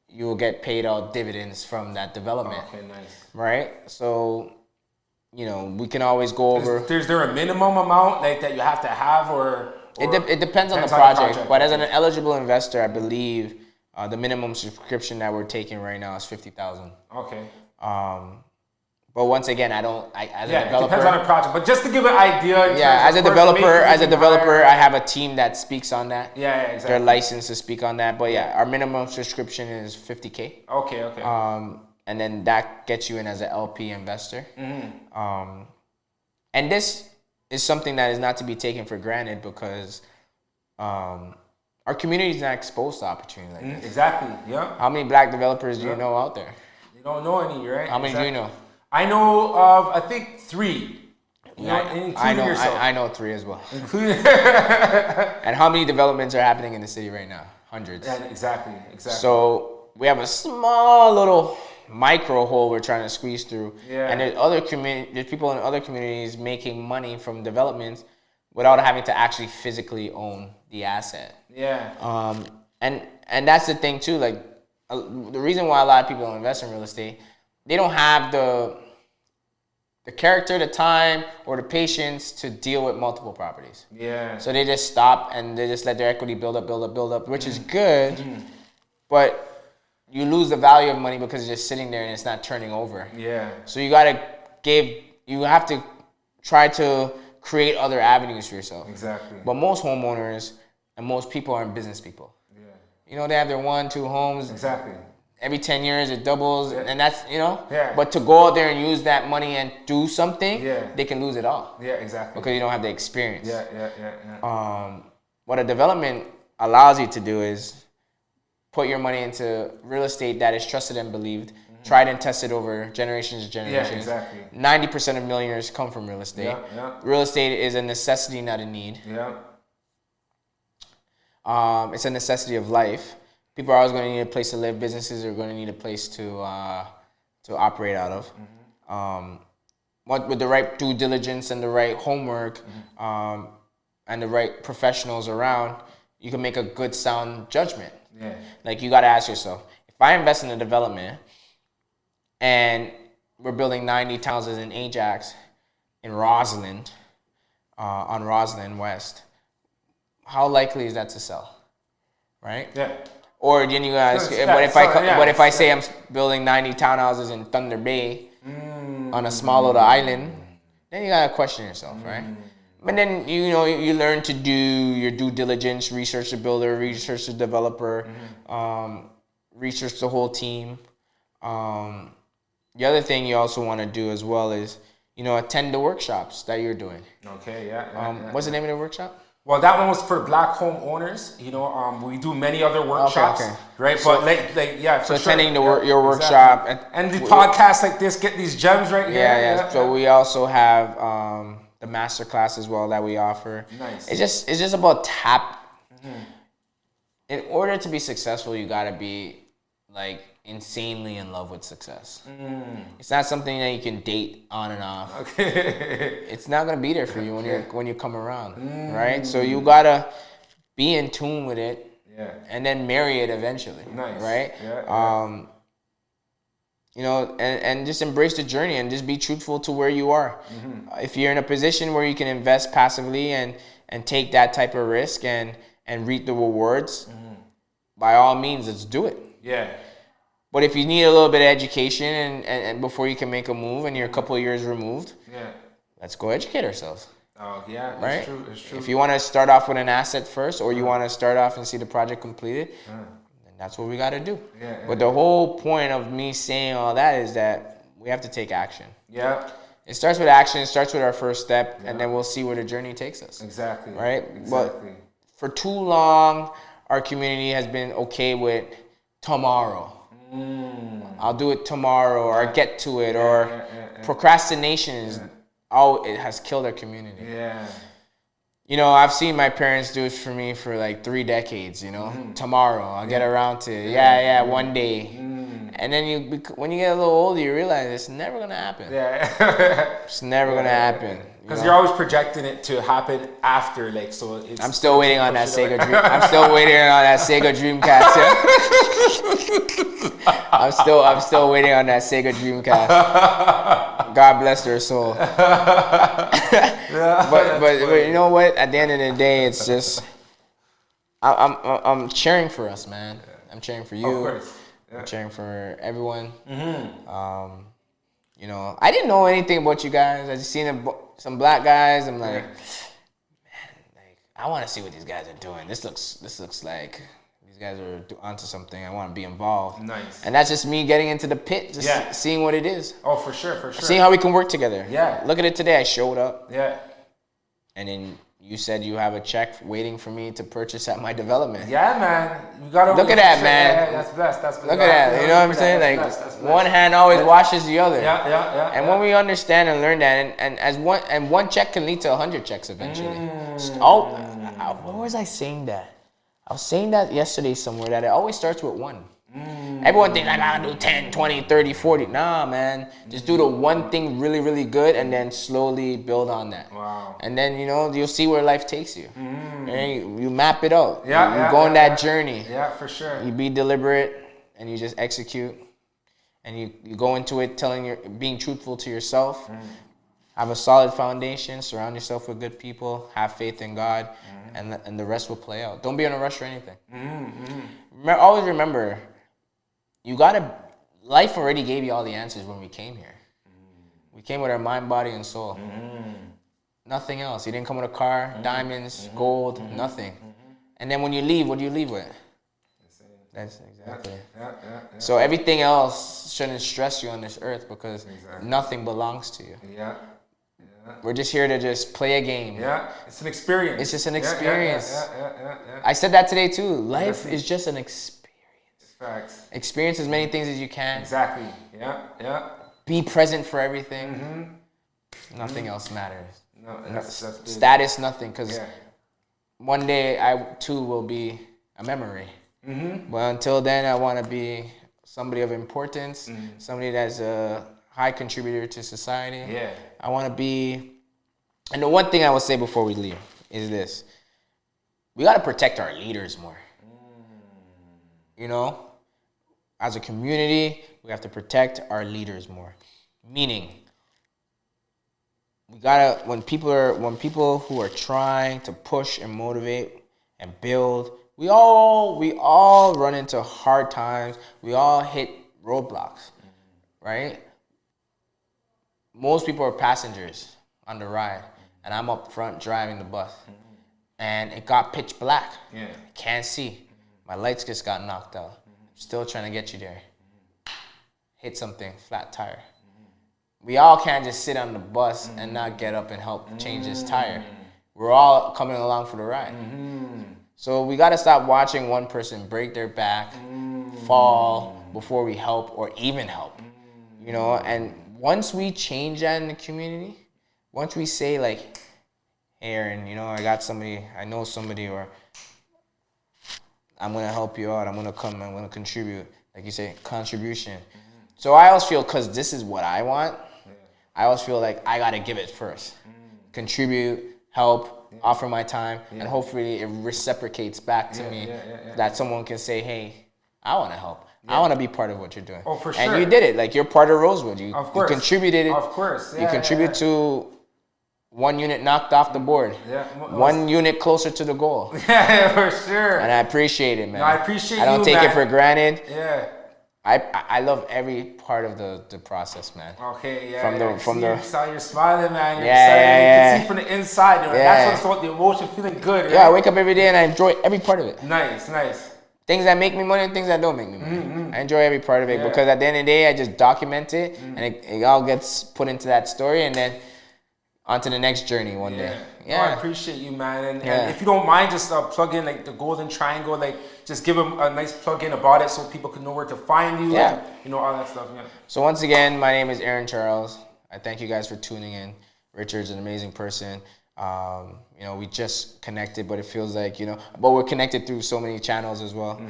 B: you will get paid out dividends from that development. Right? So you know, we can always go over.
A: Is there a minimum amount like that you have to have, or
B: It depends on the project. But as an eligible investor, I believe the minimum subscription that we're taking right now is $50,000.
A: Okay.
B: But once again, as a developer,
A: it depends on the project. But just to give an idea.
B: As a developer, I have a team that speaks on that.
A: Yeah, exactly.
B: They're licensed to speak on that. But our minimum subscription is $50K.
A: Okay.
B: And then that gets you in as an LP investor. Mm-hmm. And this is something that is not to be taken for granted because our community is not exposed to opportunity like this.
A: Exactly. Yeah.
B: How many black developers do you know out there?
A: You don't know any, right?
B: How many do you know?
A: I know of, I think, 3.
B: I know 3 as well. And how many developments are happening in the city right now? Hundreds.
A: Yeah, exactly.
B: So we have a small little micro hole we're trying to squeeze through.
A: Yeah.
B: And there's people in other communities making money from developments without having to actually physically own the asset.
A: Yeah.
B: And that's the thing too. Like the reason why a lot of people don't invest in real estate, they don't have the character, the time, or the patience to deal with multiple properties.
A: Yeah.
B: So they just stop and they just let their equity build up, which is good, but you lose the value of money because it's just sitting there and it's not turning over.
A: Yeah.
B: So you have to try to create other avenues for yourself.
A: Exactly.
B: But most homeowners and most people aren't business people.
A: Yeah.
B: You know, they have their 1-2 homes.
A: Exactly.
B: Every 10 years it doubles, and that's, you know.
A: Yeah.
B: But to go out there and use that money and do something, they can lose it all.
A: Yeah, exactly.
B: Because you don't have the experience.
A: Yeah.
B: What a development allows you to do is put your money into real estate that is trusted and believed, tried and tested over generations and generations.
A: Yeah, exactly.
B: 90% of millionaires come from real estate.
A: Yeah.
B: Real estate is a necessity, not a need.
A: Yeah.
B: It's a necessity of life. People are always going to need a place to live. Businesses are going to need a place to operate out of. With the right due diligence and the right homework and the right professionals around, you can make a good, sound judgment.
A: Yeah.
B: Like, you got to ask yourself, if I invest in a development and we're building 90 townhouses in Ajax, in Roslyn, on Roslyn West, how likely is that to sell? Right?
A: Yeah.
B: Or then you ask, what if I say I'm building 90 townhouses in Thunder Bay on a small little island? Then you gotta question yourself, right? But then you learn to do your due diligence, research the builder, research the developer, research the whole team. The other thing you also want to do as well is attend the workshops that you're doing.
A: Okay,
B: what's the name of the workshop?
A: Well, that one was for black homeowners. We do many other workshops, right?
B: So,
A: but
B: so attending your workshop
A: and the podcasts like this get these gems right here.
B: Yeah. So we also have the masterclass as well that we offer.
A: Nice.
B: It's just about In order to be successful, you gotta be like insanely in love with success. It's not something that you can date on and off.
A: Okay.
B: It's not gonna be there for you when you come around, right? So you gotta be in tune with it, and then marry it eventually, right? And just embrace the journey and just be truthful to where you are. If you're in a position where you can invest passively and take that type of risk and reap the rewards, by all means, let's do it.
A: Yeah.
B: But if you need a little bit of education and before you can make a move and you're a couple of years removed, let's go educate ourselves.
A: Oh, yeah,
B: right?
A: It's true.
B: If you want to start off with an asset first or you want to start off and see the project completed, then that's what we got to do. But the whole point of me saying all that is that we have to take action.
A: Yeah.
B: It starts with action. It starts with our first step, and then we'll see where the journey takes us.
A: Exactly.
B: Right?
A: Exactly.
B: But for too long, our community has been okay with tomorrow. I'll do it tomorrow, or I get to it, or procrastination is it has killed our community.
A: Yeah.
B: I've seen my parents do it for me for like 3 decades. Tomorrow I'll get around to it. One day. And then when you get a little older, you realize it's never gonna happen.
A: Yeah.
B: It's never gonna happen.
A: Because you're always projecting it to happen after, like, so it's...
B: I'm still waiting on that Sega Dream. I'm still waiting on that Sega Dreamcast. Yeah. I'm still waiting on that Sega Dreamcast. God bless their soul. but you know what? At the end of the day, it's just I'm cheering for us, man. I'm cheering for you.
A: Of course. Yeah.
B: I'm cheering for everyone. You know, I didn't know anything about you guys. I just seen some black guys. I'm like, man, like I want to see what these guys are doing. This looks like these guys are onto something. I want to be involved.
A: Nice.
B: And that's just me getting into the pit, just seeing what it is.
A: Oh, for sure.
B: Seeing how we can work together.
A: Yeah.
B: Look at it today. I showed up.
A: Yeah.
B: And then you said you have a check waiting for me to purchase at my development.
A: Yeah, man. You gotta
B: look at that, man.
A: Yeah, that's best.
B: Look at that. You know what I'm saying? Like one hand always washes the other.
A: Yeah.
B: And when we understand and learn that, and one check can lead to 100 checks eventually. Where was I saying that? I was saying that yesterday somewhere, that it always starts with one. Everyone thinks I gotta do 10, 20, 30, 40. Nah, man. Just do the one thing really, really good and then slowly build on that.
A: Wow.
B: And then, you know, you'll see where life takes you. And you map it out. You go on that journey.
A: Yeah, for sure.
B: You be deliberate and you just execute. And you go into it being truthful to yourself. Have a solid foundation. Surround yourself with good people. Have faith in God. And the rest will play out. Don't be in a rush or anything. Always remember, life already gave you all the answers when we came here. We came with our mind, body, and soul. Nothing else. You didn't come with a car, diamonds, gold, nothing. And then when you leave, what do you leave with? That's exactly. Yeah. So everything else shouldn't stress you on this earth because nothing belongs to you. Yeah. We're just here to just play a game.
A: Yeah, it's an experience.
B: It's just an experience. Yeah. I said that today too. Life is just an experience.
A: Facts.
B: Experience as many things as you can.
A: Exactly. Yeah.
B: Be present for everything. Nothing else matters.
A: No, that's
B: status, nothing. Because one day I too will be a memory. But until then, I want to be somebody of importance, somebody that's a high contributor to society. Yeah. I want to be, and the one thing I will say before we leave is this: we got to protect our leaders more. You know, as a community, we have to protect our leaders more. Meaning, we gotta when people who are trying to push and motivate and build, we all run into hard times. We all hit roadblocks, right? Most people are passengers on the ride, and I'm up front driving the bus. And it got pitch black. Yeah. Can't see. My lights just got knocked out. Still trying to get you there. Hit something, flat tire. We all can't just sit on the bus and not get up and help change this tire. We're all coming along for the ride. So we got to stop watching one person break their back, fall before we help or even help. You know, and once we change that in the community, once we say like, hey Aaron, you know, I know somebody, or I'm going to help you out, I'm going to come, I'm going to contribute. Like you say, contribution. So I always feel, because this is what I want, I always feel like I got to give it first. Contribute, help, offer my time, and hopefully it reciprocates back to me that someone can say, hey, I want to help. I want to be part of what you're doing.
A: Oh, for sure.
B: And you did it. Like, you're part of Rosewood. You contributed it.
A: Of course.
B: You contribute to one unit knocked off the board. Yeah. One unit closer to the goal.
A: Yeah, for sure.
B: And I appreciate it, man.
A: No, I appreciate you,
B: I don't take it for granted.
A: Yeah.
B: I love every part of the process, man.
A: Okay, yeah. You're smiling, man. You're excited. You can see from the inside. You know, that's what's the emotion, feeling good. Right?
B: Yeah, I wake up every day and I enjoy every part of it.
A: Nice.
B: Things that make me money and things that don't make me money. I enjoy every part of it because at the end of the day, I just document it and it all gets put into that story and then onto the next journey one day. Yeah.
A: Oh, I appreciate you, man. And if you don't mind, just plug in like the golden triangle, like just give them a nice plug in about it so people can know where to find you.
B: Yeah.
A: And, you know, all that stuff. Yeah.
B: So once again, my name is Aaron Charles. I thank you guys for tuning in. Richard's an amazing person. You know, we just connected, but it feels like, you know, but we're connected through so many channels as well.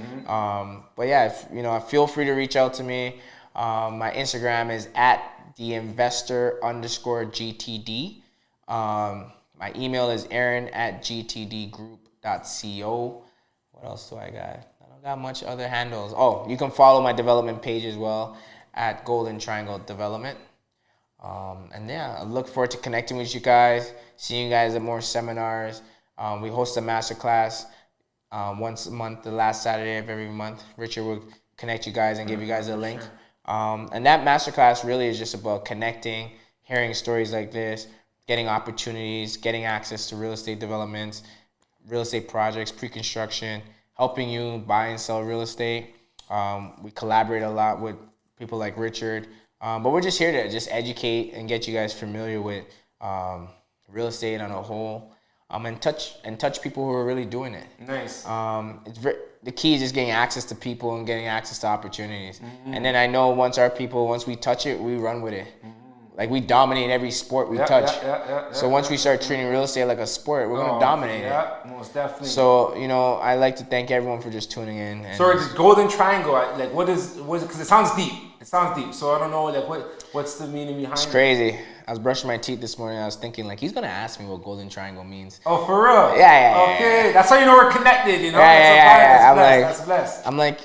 B: But yeah, you know, feel free to reach out to me. My Instagram is at theinvestor_GTD. My email is aaron@gtdgroup.co. What else do I got? I don't got much other handles. Oh, you can follow my development page as well at Golden Triangle Development. And yeah, I look forward to connecting with you guys, seeing you guys at more seminars. We host a masterclass once a month, the last Saturday of every month. Richard will connect you guys and give you guys a link. And that masterclass really is just about connecting, hearing stories like this, getting opportunities, getting access to real estate developments, real estate projects, pre-construction, helping you buy and sell real estate. We collaborate a lot with people like Richard. But we're just here to just educate and get you guys familiar with real estate on a whole, and touch people who are really doing it.
A: Nice.
B: The key is just getting access to people and getting access to opportunities. And then I know once we touch it, we run with it. Like we dominate every sport we touch. So once we start treating real estate like a sport, we're gonna dominate it.
A: Most definitely.
B: So you know, I like to thank everyone for just tuning in. And
A: so the Golden Triangle, like what is it? Because it sounds deep. It sounds deep. So I don't know, like what's the meaning behind it?
B: It's crazy. I was brushing my teeth this morning. I was thinking, like, he's gonna ask me what Golden Triangle means.
A: Oh, for real?
B: Yeah.
A: Okay, that's how you know we're connected. You know. That's blessed.
B: I'm like,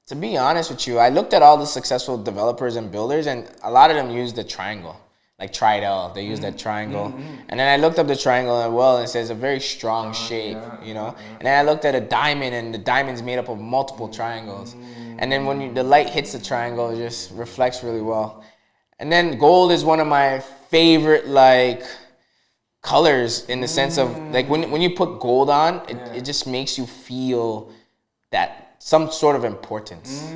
B: to be honest with you, I looked at all the successful developers and builders, and a lot of them use the triangle. Like Tridel, they use that triangle. And then I looked up the triangle as well, and it says a very strong shape, you know. And then I looked at a diamond, and the diamond's made up of multiple triangles. And then when the light hits the triangle, it just reflects really well. And then gold is one of my favorite like colors in the sense of like when you put gold on, it just makes you feel that some sort of importance.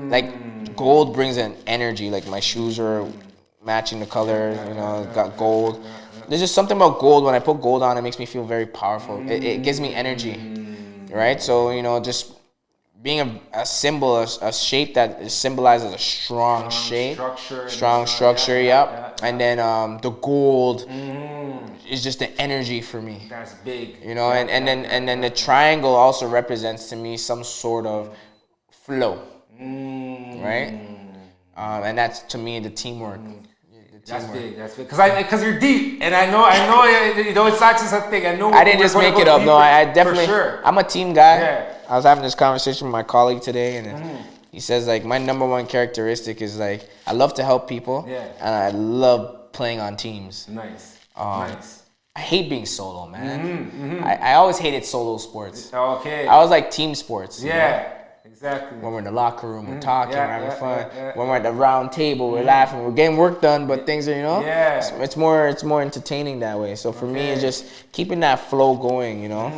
B: Like gold brings an energy. Like my shoes are matching the color, you know, got gold. There's just something about gold. When I put gold on, it makes me feel very powerful. It gives me energy, right? So, you know, just being a symbol, a shape that symbolizes a strong shape, strong structure, And then the gold is just the energy for me.
A: That's big.
B: You know, and then the triangle also represents to me some sort of flow, right? And that's to me the teamwork.
A: That's big. Because you're deep, and I know. You know, it's not just a thing. I know.
B: I didn't just make it up. No, I definitely.
A: For sure.
B: I'm a team guy.
A: Yeah.
B: I was having this conversation with my colleague today, and he says like my number one characteristic is like I love to help people, and I love playing on teams.
A: Nice.
B: Nice. I hate being solo, man. I always hated solo sports.
A: Okay.
B: I was like team sports.
A: Yeah.
B: You know?
A: Exactly.
B: When we're in the locker room, we're talking, we're having fun. When we're at the round table, we're laughing, we're getting work done, but things are, you know, it's more entertaining that way. So for me, it's just keeping that flow going, you know,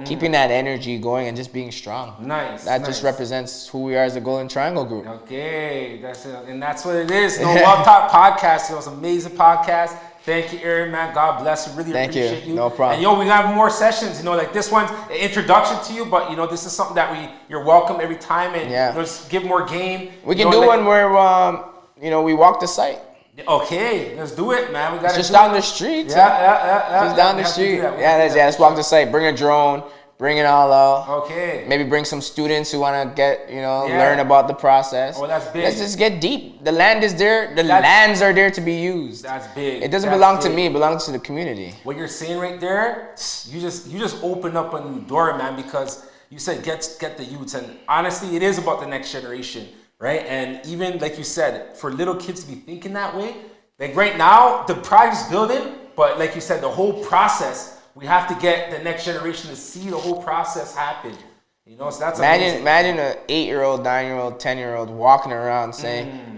B: keeping that energy going and just being strong.
A: Nice.
B: That just represents who we are as a Golden Triangle Group.
A: Okay, that's it. And that's what it is. No Love Talk Podcast. It was an amazing podcast. Thank you, Aaron, man. God bless you. Really appreciate you.
B: No problem.
A: And yo, we have more sessions. You know, like this one's an introduction to you, but you know, this is something that you're welcome every time, and you know, just give more game.
B: We can do one where you know, we walk the site.
A: Okay, let's do it, man. We got
B: just down the street. Just down the street. Let's walk the site. Bring a drone. Bring it all out.
A: Okay.
B: Maybe bring some students who want to get, you know, learn about the process.
A: Oh, that's big.
B: Let's just get deep. The land is there. The lands are there to be used.
A: That's big.
B: It doesn't belong to me. It belongs to the community.
A: What you're saying right there, you just open up a new door, man, because you said get the youths. And honestly, it is about the next generation, right? And even like you said, for little kids to be thinking that way, like right now, the project's building, but like you said, the whole process, we have to get the next generation to see the whole process happen. You know, so that's amazing.
B: Imagine an 8-year-old, 9-year-old, 10-year-old walking around saying,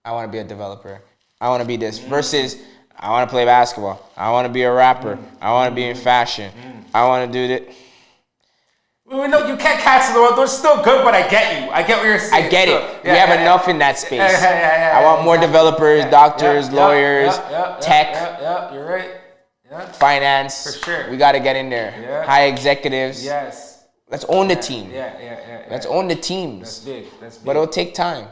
B: I want to be a developer. I want to be this. Versus, I want to play basketball. I want to be a rapper. I want to be in fashion. I want to do that.
A: Well, no, you can't cancel the world. They're still good, but I get you. I get what you're saying.
B: I get it. We have enough in that space. I want more developers, doctors, lawyers, tech.
A: You're right.
B: Finance.
A: For sure.
B: We got to get in there. High executives.
A: Yes.
B: Let's own the team. Let's own the teams.
A: That's big.
B: But it'll take time.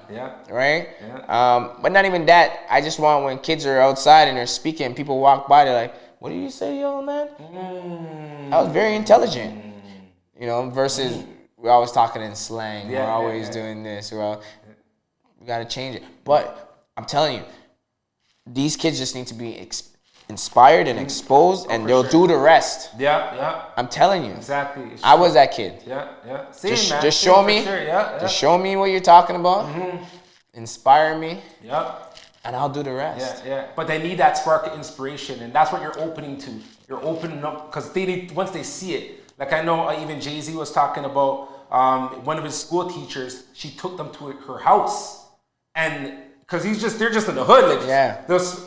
B: Right?
A: Yeah.
B: But not even that. I just want when kids are outside and they're speaking, people walk by, they're like, what do you say, young man? I was very intelligent. You know, versus we're always talking in slang. We're always doing this. We got to change it. But I'm telling you, these kids just need to be inspired and exposed, and they'll do the rest. I'm telling you.
A: Exactly.
B: I was that kid.
A: Same, man.
B: Just
A: Same
B: show me.
A: sure.
B: Just show me what you're talking about. Inspire me. And I'll do the rest.
A: But they need that spark of inspiration, and that's what you're opening to. You're opening up because they need, once they see it. Like I know even Jay-Z was talking about one of his school teachers. She took them to her house, and because they're just in the hood, like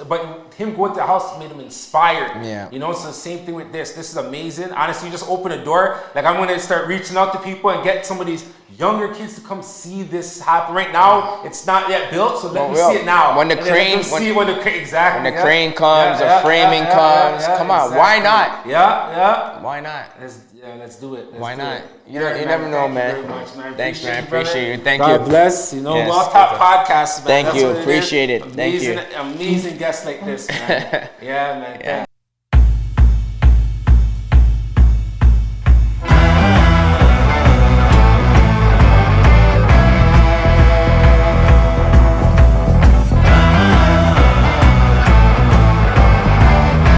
A: but him going to the house made him inspired. You know, it's the same thing with this. This is amazing. Honestly, you just open a door. Like I'm gonna start reaching out to people and get some of these younger kids to come see this happen. Right now, it's not yet built, so let me see it now.
B: When the crane,
A: when the
B: crane comes, the framing comes. Come on, why not? Why not?
A: Let's do it.
B: Why not? You never know, man.
A: Thank you very much, man.
B: Thanks, man. Appreciate you. Thank
A: God
B: you.
A: bless. You know, Wealth Top Podcast, man.
B: Thank you. Appreciate it. Thank you.
A: Amazing guests like this, man. Yeah, man.